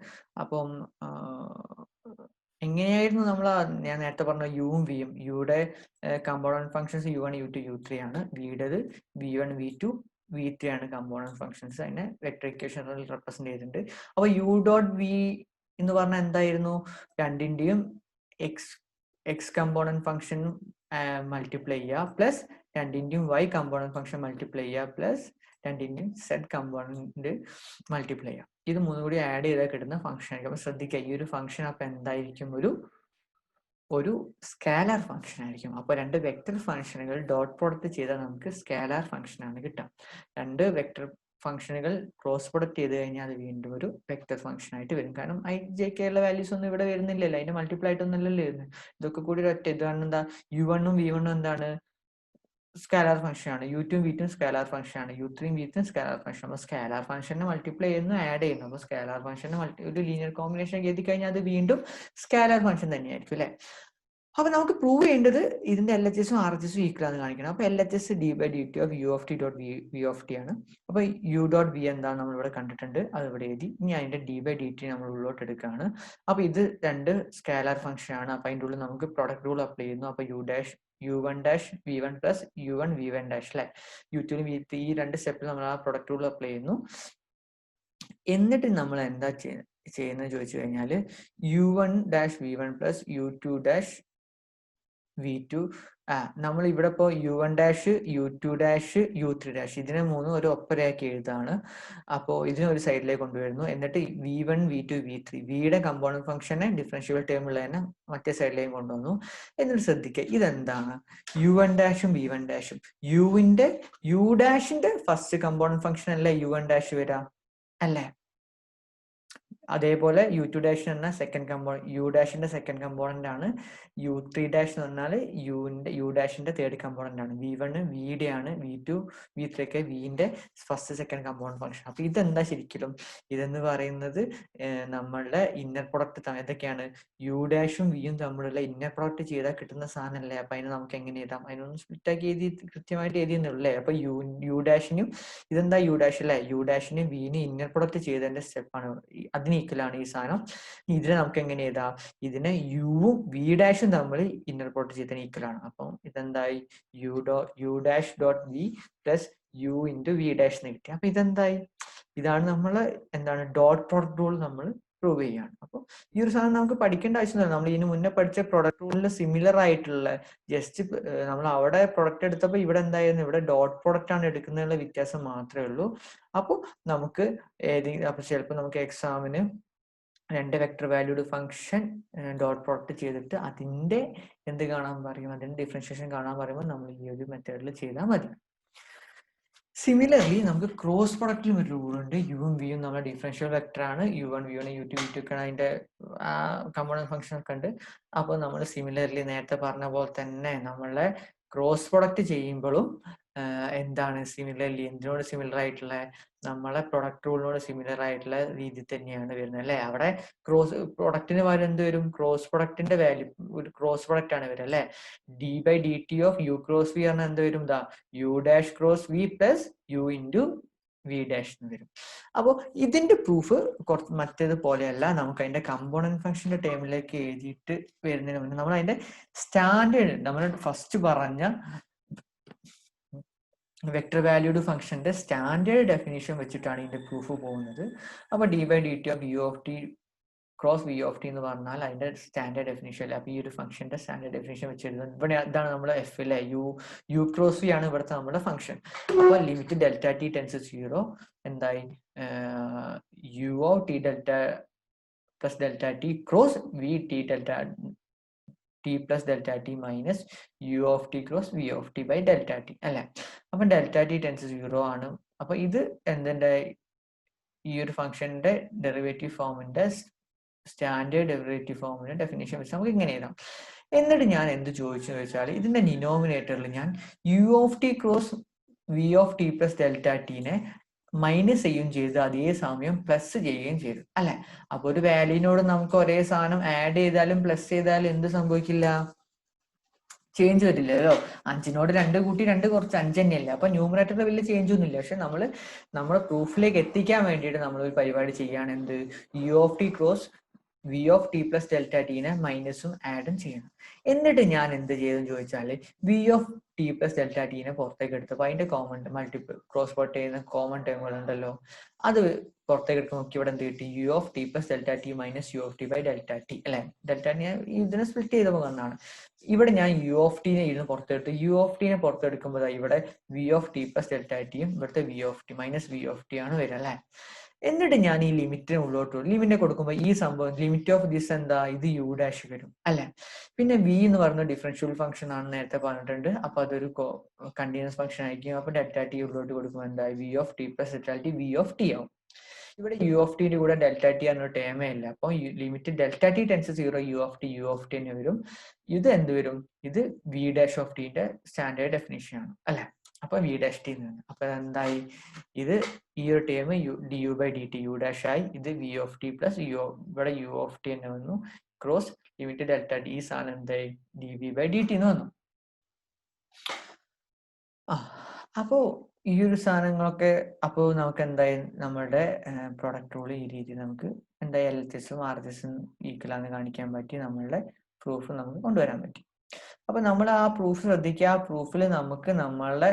അപ്പം എങ്ങനെയായിരുന്നു ഞാൻ നേരത്തെ പറഞ്ഞ യുവും വിയും, യുടെ component functions U1 U2 U3 ആണ്, വിയുടേത് V1 V2 V3 ആണ് കമ്പോണന്റ് ഫംഗ്ഷൻസ്. അതിനെ വെക്ടർ ഇക്വേഷനിൽ റെപ്രസെന്റ് ചെയ്തിട്ടുണ്ട്. അപ്പൊ യു ഡോട്ട് വി എന്ന് പറഞ്ഞാൽ എന്തായിരുന്നു, രണ്ടിന്റെയും എക്സ് കമ്പോണന്റ് ഫംഗ്ഷൻ മൾട്ടിപ്ലൈ ചെയ്യുക, പ്ലസ് രണ്ടിന്റെയും വൈ കമ്പോണന്റ് ഫംഗ്ഷൻ മൾട്ടിപ്ലൈ ചെയ്യുക, പ്ലസ് രണ്ടിന്റെയും സെറ്റ് കമ്പോണന്റ് മൾട്ടിപ്ലൈ ചെയ്യുക. ഇത് മൂന്നും കൂടി ആഡ് ചെയ്താൽ കിട്ടുന്ന ഫംഗ്ഷൻ ആയിരിക്കും. അപ്പൊ ശ്രദ്ധിക്കുക, ഈ ഒരു ഫംഗ്ഷൻ അപ്പൊ എന്തായിരിക്കും, ഒരു സ്കാലാർ ഫംഗ്ഷൻ ആയിരിക്കും. അപ്പൊ രണ്ട് വെക്ടർ ഫംഗ്ഷനുകൾ ഡോട്ട് പ്രോഡക്റ്റ് ചെയ്താൽ നമുക്ക് സ്കാലാർ ഫംഗ്ഷൻ ആണ് കിട്ടുക. രണ്ട് വെക്ടർ ഫംഗ്ഷനുകൾ ക്രോസ് പ്രൊഡക്റ്റ് ചെയ്ത് കഴിഞ്ഞാൽ അത് വീണ്ടും ഒരു വെക്ടർ ഫംഗ്ഷൻ ആയിട്ട് വരും. കാരണം IJK ഉള്ള വാല്യൂസ് ഒന്നും ഇവിടെ വരുന്നില്ലല്ലോ, അതിന്റെ മൾട്ടിപ്ലൈ ആയിട്ടൊന്നുമല്ലല്ലോ വരുന്നത്. ഇതൊക്കെ കൂടി ഒറ്റ ഇതാണ് എന്താ, U1 ഉം V1 ഉം എന്താണ് സ്കാലാർ ഫംഗ്ഷൻ ആണ്, U2 ഉം V2 ഉം സ്കാലാർ ഫംഗ്ഷൻ ആണ്, U3 ഉം V3 ഉം സ്കാലാർ ഫംഗ്ഷൻ. അപ്പൊ സ്കാലാർ ഫംഗ്ഷനെ മൾട്ടിപ്ലൈ ചെയ്യുന്നു, ആഡ് ചെയ്യുന്നു. അപ്പൊ സ്കാലാർ ഫംഗ്ഷനെ ഒരു ലീനിയർ കോമ്പിനേഷൻ എഴുതി കഴിഞ്ഞാൽ അത് വീണ്ടും സ്കാലാർ ഫംഗ്ഷൻ തന്നെയായിരിക്കും അല്ലെ. അപ്പൊ നമുക്ക് പ്രൂവ് ചെയ്യേണ്ടത് ഇതിന്റെ LHS ഉം RHS ഉം ഈക്വൽ ആണെന്ന് കാണിക്കണം. അപ്പൊ LHS d/dt of U of T dot v of T ആണ്. അപ്പൊ യു ഡോട്ട് വി എന്താണ് നമ്മൾ ഇവിടെ കണ്ടിട്ടുണ്ട്, അത് ഇവിടെ എഴുതി. ഇനി അതിന്റെ d/dt നമ്മൾ ഉള്ളോട്ട് എടുക്കുകയാണ്. അപ്പൊ ഇത് രണ്ട് സ്കാലാർ ഫംഗ്ഷൻ ആണ്. അപ്പൊ അതിന്റെ ഉള്ളിൽ നമുക്ക് പ്രൊഡക്റ്റ് റൂൾ അപ്ലൈ ചെയ്യുന്നു. അപ്പൊ U1 dash V1 plus U1 V1 dash അല്ലെ, U2 V3 ഈ രണ്ട് സ്റ്റെപ്പിൽ നമ്മൾ ആ പ്രൊഡക്റ്റ് റൂൾ അപ്ലൈ ചെയ്യുന്നു. എന്നിട്ട് നമ്മൾ എന്താ ചെയ്യുന്നത് ചോദിച്ചു കഴിഞ്ഞാൽ U1 dash V1 plus U2 dash v2 നമ്മൾ ഇവിടെ ഇപ്പോൾ u1 dash u2 dash u3 dash ഇതിനെ മൂന്നും ഒരു ഒപ്പരയാക്കി എഴുതാണ്. അപ്പോൾ ഇതിനെ ഒരു സൈഡിലേക്ക് കൊണ്ടുവരുന്നു. എന്നിട്ട് v1 v2 v3 വിയുടെ കമ്പോണന്റ് ഫംഗ്ഷനെ ഡിഫറൻഷ്യബിൾ ടേമിൽ തന്നെ മറ്റേ സൈഡിലേക്ക് കൊണ്ടുവന്നു. എന്നിട്ട് ശ്രദ്ധിക്കുക ഇതെന്താണ് u1 ഡാഷും v1 ഡാഷും u ഡാഷിന്റെ ഫസ്റ്റ് കമ്പോണന്റ് ഫംഗ്ഷൻ അല്ലേ u1 ഡാഷ് വരാം അല്ലേ? അതേപോലെ u2 ഡാഷ് എന്ന സെക്കൻഡ് കമ്പോണന്റ് u ഡാഷിന്റെ സെക്കൻഡ് കമ്പോണന്റ് ആണ്. u3 ഡാഷ് എന്ന് പറഞ്ഞാൽ u ഡാഷിന്റെ തേർഡ് കമ്പോണന്റ് ആണ്. v1 വിയുടെ ആണ്, v2 v3 ഒക്കെ വിന്റെ ഫസ്റ്റ് സെക്കൻഡ് കമ്പോണന്റ് ഫംഗ്ഷൻ. അപ്പൊ ഇതെന്താ ശരിക്കും ഇതെന്ന് പറയുന്നത് നമ്മളുടെ ഇന്നർ പ്രൊഡക്റ്റ് എന്തൊക്കെയാണ് u ഡാഷും വിയും തമ്മിലുള്ള ഇന്നർ പ്രൊഡക്റ്റ് ചെയ്താൽ കിട്ടുന്ന സാധനമല്ലേ? അപ്പൊ അതിന് നമുക്ക് എങ്ങനെ എഴുതാം? അതിനൊന്ന് സ്പ്ലിറ്റ് ആക്കി എഴുതി കൃത്യമായിട്ട് എഴുതിയെന്നുള്ളേ. അപ്പൊ യു ഡാഷിനും ഇതെന്താ യു ഡാഷ് അല്ലേ? യു ഡാഷിനും വിനും ഇന്നർ പ്രൊഡക്റ്റ് ചെയ്തതിന്റെ സ്റ്റെപ്പാണ്. അതിന് ഈക്വലാണ് ഈ സാധനം. ഇതിനെ നമുക്ക് എങ്ങനെ എഴുതാം? ഇതിനെ യുവും വി ഡാഷും തമ്മിൽ ഇന്നർ പ്രൊഡക്റ്റ് ചെയ്തതിന് ഈക്വലാണ്. അപ്പം ഇതെന്തായി u dash dot v plus u into v dash എന്ന് കിട്ടി. അപ്പൊ ഇതെന്തായി? ഇതാണ് നമ്മൾ എന്താണ് ഡോട്ട് പ്രൊഡക്റ്റ് റൂൾ നമ്മൾ പ്രൂവ് ചെയ്യാണ്. അപ്പോൾ ഈ ഒരു സാധനം നമുക്ക് പഠിക്കേണ്ട ആവശ്യമില്ല. നമ്മൾ ഇതിന് മുന്നേ പഠിച്ച പ്രൊഡക്റ്റ് റൂളിന് സിമിലർ ആയിട്ടുള്ള ജസ്റ്റ് നമ്മൾ അവിടെ പ്രൊഡക്റ്റ് എടുത്തപ്പോൾ ഇവിടെ എന്തായിരുന്നു ഇവിടെ ഡോട്ട് പ്രൊഡക്റ്റ് ആണ് എടുക്കുന്നതിനുള്ള വ്യത്യാസം മാത്രമേ ഉള്ളൂ. അപ്പോൾ നമുക്ക് അപ്പൊ ചിലപ്പോൾ നമുക്ക് എക്സാമിന് രണ്ട് vector valued function dot product ചെയ്തിട്ട് അതിന്റെ എന്ത് കാണാൻ പറയും? അതിന്റെ ഡിഫറൻഷിയേഷൻ കാണാൻ പറയുമ്പോൾ നമ്മൾ ഈ ഒരു മെത്തേഡിൽ ചെയ്താൽ മതി. സിമിലർലി നമുക്ക് ക്രോസ് പ്രൊഡക്റ്റിലും ഒരു റൂൾ ഉണ്ട്. യുവും വിയും നമ്മുടെ ഡിഫറൻഷ്യൽ വെക്ടർ ആണ്. u1 v1 u2 v2 ഒക്കെ അതിന്റെ കമ്പോണന്റ് ഫംഗ്ഷൻ ഒക്കെ ഉണ്ട്. അപ്പോൾ നമ്മൾ സിമിലർലി നേരത്തെ പറഞ്ഞ പോലെ തന്നെ നമ്മളെ ക്രോസ് പ്രൊഡക്റ്റ് ചെയ്യുമ്പോഴും എന്താണ് സിമിലർലി എന്തിനോട് സിമിലർ ആയിട്ടുള്ള നമ്മളെ പ്രൊഡക്റ്റ് റൂളിനോട് സിമിലർ ആയിട്ടുള്ള രീതി തന്നെയാണ് വരുന്നത് അല്ലെ? അവിടെ ക്രോസ് പ്രൊഡക്റ്റിന് പകരം എന്ത് വരും? ക്രോസ് പ്രൊഡക്റ്റിന്റെ വാല്യൂ ഒരു ക്രോസ് പ്രൊഡക്റ്റ് ആണ് വരിക അല്ലെ? D by D T of u cross v പറഞ്ഞാൽ എന്ത് വരും? U dash cross v plus u into v dash എന്ന് വരും. അപ്പോൾ ഇതിന്റെ പ്രൂഫ് കുറച്ച് മറ്റേത് പോലെയല്ല. നമുക്ക് അതിന്റെ കമ്പോണന്റ് ഫംഗ്ഷന്റെ ടേമിലേക്ക് എഴുതിയിട്ട് വരുന്നതിന് മുന്നേ നമ്മൾ അതിന്റെ സ്റ്റാൻഡേർഡ് നമ്മൾ ഫസ്റ്റ് പറഞ്ഞ വെക്ടർ വാല്യൂഡ് ഫംഗ്ഷന്റെ സ്റ്റാൻഡേർഡ് ഡെഫിനിഷൻ വെച്ചിട്ടാണ് ഇതിന്റെ പ്രൂഫ് പോകുന്നത്. അപ്പൊ D by D T of U of T cross V of T എന്ന് പറഞ്ഞാൽ അതിന്റെ സ്റ്റാൻഡേർഡ് ഡെഫിനിഷൻ അല്ല. അപ്പൊ ഈ ഒരു ഫംഗ്ഷന്റെ സ്റ്റാൻഡേർഡ് ഡെഫിനിഷൻ വെച്ച് എഴുതുന്നത് ഇവിടെ ഇതാണ് നമ്മുടെ എഫ് അല്ലെ? യു ക്രോസ് വി ആണ് ഇവിടുത്തെ നമ്മുടെ ഫംഗ്ഷൻ. അപ്പൊ ലിമിറ്റ് ഡെൽറ്റ ടി ടെൻസ് 0 എന്തായി? U of T delta plus delta T cross V T delta T plus delta T minus U of T cross V of T by delta T അല്ലെ? അപ്പൊ ഡെൽറ്റ ടി ടെൻസ് 0 ആണ്. അപ്പൊ ഇത് എന്തിന്റെ ഈ ഒരു ഫംഗ്ഷന്റെ ഡെറിവേറ്റീവ് ഫോമിന്റെ സ്റ്റാൻഡേർഡ് ഡെറിവേറ്റീവ് ഫോമിന്റെ ഡെഫിനേഷൻ വെച്ച് നമുക്ക് ഇങ്ങനെ എഴുതാം. എന്നിട്ട് ഞാൻ എന്ത് ചോദിച്ചു വെച്ചാൽ ഇതിന്റെ ഡിനോമിനേറ്ററിൽ ഞാൻ u of T cross V of T plus delta ടീനെ മൈനസ് ചെയ്യുകയും ചെയ്ത് അതേ സമയം പ്ലസ് ചെയ്യുകയും ചെയ്തു അല്ലെ? അപ്പൊ ഒരു വാല്യൂനോട് നമുക്ക് ഒരേ സാധനം ആഡ് ചെയ്താലും പ്ലസ് ചെയ്താലും എന്ത് സംഭവിക്കില്ല? ചേഞ്ച് വരില്ലല്ലോ. 5നോട് 2 കൂട്ടി 2 കുറച്ച് 5 തന്നെയല്ലേ? അപ്പൊ ന്യൂമറേറ്ററിൽ വലിയ ചേഞ്ച് ഒന്നും ഇല്ല. പക്ഷെ നമ്മുടെ പ്രൂഫിലേക്ക് എത്തിക്കാൻ വേണ്ടിയിട്ട് നമ്മൾ ഒരു പരിപാടി ചെയ്യാണ്. എന്ത്? U of T cross V of T plus delta ടീനെ മൈനസും ആഡും ചെയ്യണം. എന്നിട്ട് ഞാൻ എന്ത് ചെയ്തെന്ന് ചോദിച്ചാൽ v of T plus delta ടീനെ പുറത്തേക്ക് എടുത്തപ്പോൾ അതിന്റെ കോമൺ മൾട്ടിപ്പിൾ ക്രോസ് പോട്ട് ചെയ്യുന്ന കോമൺ ടേമുകൾ ഉണ്ടല്ലോ, അത് പുറത്തേക്ക് എടുത്ത് നോക്കി ഇവിടെ എന്ത് കിട്ടി? U of T plus delta T minus U of T by delta T അല്ലെ? ഡെൽറ്റ ടി ഇതിനെ സ്പ്ലിറ്റ് ചെയ്തപ്പോൾ വന്നാണ്. ഇവിടെ ഞാൻ യു ഓഫ് ടീനെ ഇരുന്ന് പുറത്തെടുത്ത് യു ഓഫ് ടീനെ പുറത്തെടുക്കുമ്പോൾ ഇവിടെ V of T plus delta ടിയും ഇവിടുത്തെ V of T minus V of T ആണ് വരിക അല്ലെ? എന്നിട്ട് ഞാൻ ഈ ലിമിറ്റിനെ ഉള്ളോട്ട് ലിമിറ്റിനെ കൊടുക്കുമ്പോൾ ഈ സംഭവം ലിമിറ്റ് ഓഫ് ദിസ് എന്താ? ഇത് യു ഡാഷ് വരും അല്ലെ? പിന്നെ വി എന്ന് പറയുന്ന ഡിഫറൻഷ്യൽ ഫംഗ്ഷൻ ആണ് നേരത്തെ പറഞ്ഞിട്ടുണ്ട്. അപ്പൊ അതൊരു കണ്ടിന്യൂസ് ഫംഗ്ഷൻ ആയിരിക്കും. അപ്പൊ ഡെൽറ്റ ടി ഉള്ളോട്ട് കൊടുക്കുമ്പോൾ എന്താ? V of T plus delta T V of T ആവും. ഇവിടെ യു ഓഫ് ടിന്റെ കൂടെ ഡെൽറ്റ ടി എന്നൊരു ടേമേ ഇല്ല. അപ്പൊ limit delta t tends 0 u of T തന്നെ വരും. ഇത് എന്ത് വരും? ഇത് വി ഡാഷ് ഓഫ് ടിന്റെ സ്റ്റാൻഡേർഡ് ഡെഫിനിഷൻ ആണ് അല്ലെ? അപ്പൊ വി ഡാഷ് ടി നിന്ന് അപ്പൊ എന്തായി? ഇത് ഈ ഒരു term D U by D T U dash ആയി. ഇത് വി ഓഫ് ടി പ്ലസ് ഇവിടെ യു ഓഫ് ടി തന്നെ വന്നു. ക്രോസ് ലിമിറ്റ് ഡെൽറ്റ ടി ഈ സാധനം എന്തായി? D V by D T എന്ന് വന്നു. അപ്പോ ഈ ഒരു സാധനങ്ങളൊക്കെ അപ്പോൾ നമുക്ക് എന്തായി? നമ്മുടെ പ്രൊഡക്റ്റ് റൂൾ ഈ രീതിയിൽ നമുക്ക് എന്തായി? എൽ എച്ച് എസും ആർ എച്ച് എസും ഈക്വലാന്ന് കാണിക്കാൻ പറ്റി. നമ്മളുടെ പ്രൂഫ് നമുക്ക് കൊണ്ടുവരാൻ പറ്റി. അപ്പൊ നമ്മൾ ആ പ്രൂഫ് ശ്രദ്ധിക്കുക. ആ പ്രൂഫിൽ നമുക്ക് നമ്മളുടെ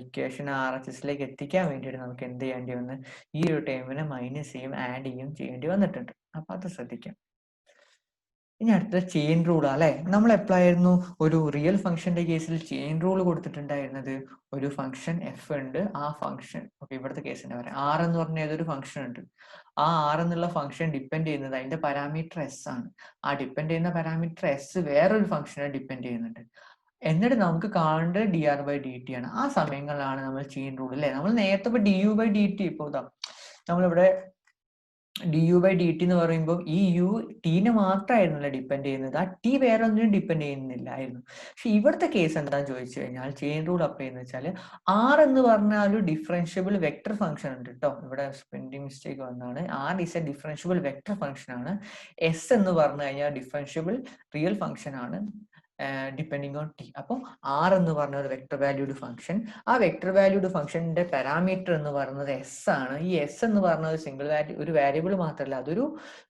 ഇക്വേഷൻ ആർ എച്ച് എസിലേക്ക് എത്തിക്കാൻ വേണ്ടിയിട്ട് നമുക്ക് എന്ത് ചെയ്യേണ്ടി വന്ന്? ഈ ഒരു ടേമിനെ മൈനസ് ചെയ്യും ആഡ് ചെയ്യും ചെയ്യേണ്ടി വന്നിട്ടുണ്ട്. അപ്പൊ അത് ശ്രദ്ധിക്കാം. ഇനി അടുത്ത ചെയിൻ റൂൾ അല്ലെ. നമ്മൾ എപ്പോഴായിരുന്നു ഒരു റിയൽ ഫംഗ്ഷന്റെ കേസിൽ ചെയിൻ റൂൾ കൊടുത്തിട്ടുണ്ടായിരുന്നത്? ഒരു ഫംഗ്ഷൻ എഫ് ഉണ്ട്, ആ ഫംഗ്ഷൻ ഇവിടുത്തെ കേസിന്റെ പറയാം, ആർ എന്ന് പറഞ്ഞ ഏതൊരു ഫംഗ്ഷൻ ഉണ്ട്, ആ ആർ എന്നുള്ള ഫംഗ്ഷൻ ഡിപ്പെൻഡ് ചെയ്യുന്നത് അതിന്റെ പാരാമീറ്റർ എസ് ആണ്. ആ ഡിപ്പെൻഡ് ചെയ്യുന്ന പാരാമീറ്റർ എസ് വേറൊരു ഫംഗ്ഷനെ ഡിപ്പെൻഡ് ചെയ്യുന്നുണ്ട്. എന്നിട്ട് നമുക്ക് കാണേണ്ടത് D R by D T ആണ്. ആ സമയങ്ങളിലാണ് നമ്മൾ ചെയിൻ റൂൾ അല്ലെ. നമ്മൾ നേരത്തെ ഇപ്പൊ D U by D T ഇപ്പൊ നമ്മളിവിടെ D U by D T എന്ന് പറയുമ്പോൾ ഈ യു ടീനെ മാത്രമായിരുന്നല്ലോ ഡിപ്പെൻഡ് ചെയ്യുന്നത്, ആ ടി വേറെ ഒന്നിനും ഡിപ്പെൻഡ് ചെയ്യുന്നില്ലായിരുന്നു. പക്ഷെ ഇവിടുത്തെ കേസ് എന്താന്ന് ചോദിച്ചു കഴിഞ്ഞാൽ ചെയിൻ റൂൾ അപ്ലൈ ചെയ്യുന്നത് വെച്ചാൽ ആർ എന്ന് പറഞ്ഞാൽ ഒരു ഡിഫറൻഷ്യബിൾ വെക്ടർ ഫംഗ്ഷൻ ഉണ്ട് കേട്ടോ. ഇവിടെ സ്പെല്ലിംഗ് മിസ്റ്റേക്ക് വന്നാണ്. R is a differentiable vector function ആണ്. എസ് എന്ന് പറഞ്ഞു കഴിഞ്ഞാൽ ഡിഫറൻഷ്യബിൾ റിയൽ ഫംഗ്ഷൻ ആണ് ഡിപ്പെൻഡിങ് ഓൺ ടി. അപ്പോൾ ആർ എന്ന് പറഞ്ഞ ഒരു വെക്ടർ വാല്യൂഡ് ഫംഗ്ഷൻ, ആ വെക്ടർ വാല്യൂഡ് ഫംഗ്ഷന്റെ പാരാമീറ്റർ എന്ന് പറയുന്നത് എസ് ആണ്. ഈ എസ് എന്ന് പറഞ്ഞ ഒരു സിംഗിൾ വാല്യൂ, ഒരു വേരിയബിൾ മാത്രമല്ല, അതൊരു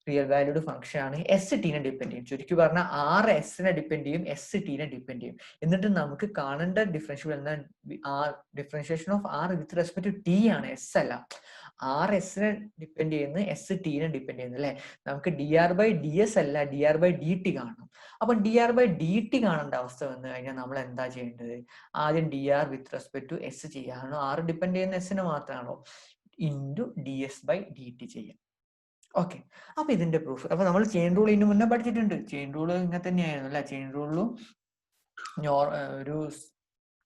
റിയൽ വാല്യൂഡ് ഫംഗ്ഷൻ ആണ്. എസ് ടീനെ ഡിപ്പെൻഡ് ചെയ്യും. ചുരുക്കി പറഞ്ഞാൽ ആർ എസിനെ ഡിപ്പെൻഡ് ചെയ്യും, എസ് ടീനെ ഡിപ്പെൻഡ് ചെയ്യും. എന്നിട്ട് നമുക്ക് കാണേണ്ട ഡിഫറൻഷ്യബിൾ എന്താ, differentiation of r with respect to t ആണ്, എസ് അല്ല. ആർ എസിനെ ഡിപ്പെൻഡ് ചെയ്യുന്നു, എസ് ടീനെ ഡിപ്പെൻഡ് ചെയ്യുന്നു അല്ലെ. നമുക്ക് d R by D s അല്ല, d R by D t കാണണം. അപ്പൊ d R by D t കാണേണ്ട അവസ്ഥ വന്നു കഴിഞ്ഞാൽ നമ്മൾ എന്താ ചെയ്യേണ്ടത്? ആദ്യം d r with respect to s ചെയ്യാനോ, ആർ ഡിപ്പെൻഡ് ചെയ്യുന്ന എസിനെ മാത്രമാണോ, into D S by D t ചെയ്യാം. ഓക്കെ, അപ്പൊ ഇതിന്റെ പ്രൂഫ്. അപ്പൊ നമ്മൾ ചെയിൻ റൂൾ ഇതിന് മുന്നേ പഠിച്ചിട്ടുണ്ട്. ചെയിൻ റൂൾ ഇങ്ങനെ തന്നെയായിരുന്നു അല്ലെ. ചെയിൻ റൂളിലും ഒരു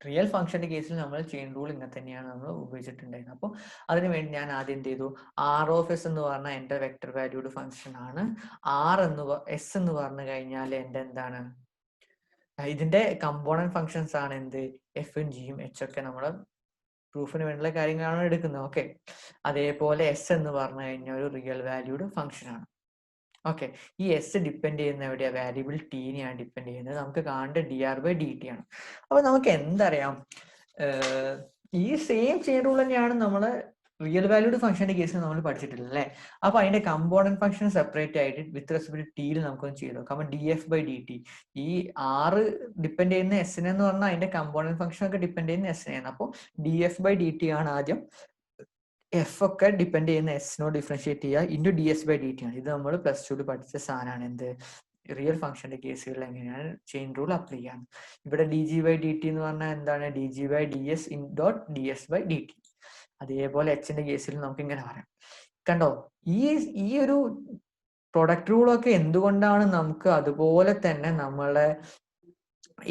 റിയൽ ഫംഗ്ഷന്റെ കേസിൽ നമ്മൾ ചെയിൻ റൂൾ ഇങ്ങനെ തന്നെയാണ് നമ്മൾ ഉപയോഗിച്ചിട്ടുണ്ടായിരുന്നത്. അപ്പോൾ അതിനുവേണ്ടി ഞാൻ ആദ്യം എന്ത് ചെയ്തു, ആർ ഓഫ് എസ് എന്ന് പറഞ്ഞാൽ എന്റെ വെക്ടർ വാല്യൂഡ് ഫംഗ്ഷൻ ആണ്. ആർ എന്ന് എസ് എന്ന് പറഞ്ഞു കഴിഞ്ഞാൽ എന്റെ എന്താണ്, ഇതിന്റെ കമ്പോണന്റ് ഫംഗ്ഷൻസ് ആണ് എന്ത്, എഫും ജിയും എച്ച് ഒക്കെ നമ്മള് പ്രൂഫിന് വേണ്ടിയുള്ള കാര്യങ്ങളാണ് എടുക്കുന്നത്. ഓക്കെ, അതേപോലെ എസ് എന്ന് പറഞ്ഞു കഴിഞ്ഞാൽ ഒരു റിയൽ വാല്യൂഡ് ഫംഗ്ഷൻ ആണ്. ഓക്കെ, ഈ എസ് ഡിപ്പെൻഡ് ചെയ്യുന്ന എവിടെയാ, വാരിയബിൾ ടീനെയാണ് ഡിപ്പെൻഡ് ചെയ്യുന്നത്. നമുക്ക് കാണേണ്ട D R by D T ആണ്. അപ്പൊ നമുക്ക് എന്തറിയാം, ഈ സെയിം ചെയിൻ റൂൾ തന്നെയാണ് നമ്മള് റിയൽ വാല്യൂഡ് ഫംഗ്ഷന്റെ കേസിൽ നമ്മൾ പഠിച്ചിട്ടില്ല അല്ലെ. അപ്പൊ അതിന്റെ കമ്പോണന്റ് ഫംഗ്ഷൻ സെപ്പറേറ്റ് ആയിട്ട് വിത്ത് റെസ്പെക്ട് ടിയിൽ നമുക്കൊന്ന് ചെയ്ത് നോക്കാം. അപ്പൊ D F by D T, ഈ ആറ് ഡിപ്പെൻഡ് ചെയ്യുന്ന എസിനെ എന്ന് പറഞ്ഞാൽ അതിന്റെ കമ്പോണന്റ് ഫംഗ്ഷൻ ഒക്കെ ഡിപ്പെൻഡ് ചെയ്യുന്ന എസിനെയാണ്. അപ്പോൾ D F by D T ആണ് ആദ്യം. എഫ് ഒക്കെ ഡിപ്പെൻഡ് ചെയ്യുന്ന എസിനോട് ഡിഫറൻഷിയേറ്റ് ചെയ്യുക, into D S by D T ആണ്. ഇത് നമ്മൾ പ്ലസ് ടു പഠിച്ച സാധനമാണ്. എന്ത്, റിയൽ ഫംഗ്ഷന്റെ കേസുകളിൽ എങ്ങനെയാണ് ചെയിൻ റൂൾ അപ്ലൈ ചെയ്യാൻ. ഇവിടെ D G by D T എന്ന് പറഞ്ഞാൽ എന്താണ്, D G by D S in dot D S by D T. അതേപോലെ എച്ചിന്റെ കേസിൽ നമുക്ക് ഇങ്ങനെ പറയാം. കണ്ടോ, ഈ ഒരു പ്രൊഡക്റ്റ് റൂളൊക്കെ എന്തുകൊണ്ടാണ് നമുക്ക് അതുപോലെ തന്നെ നമ്മളെ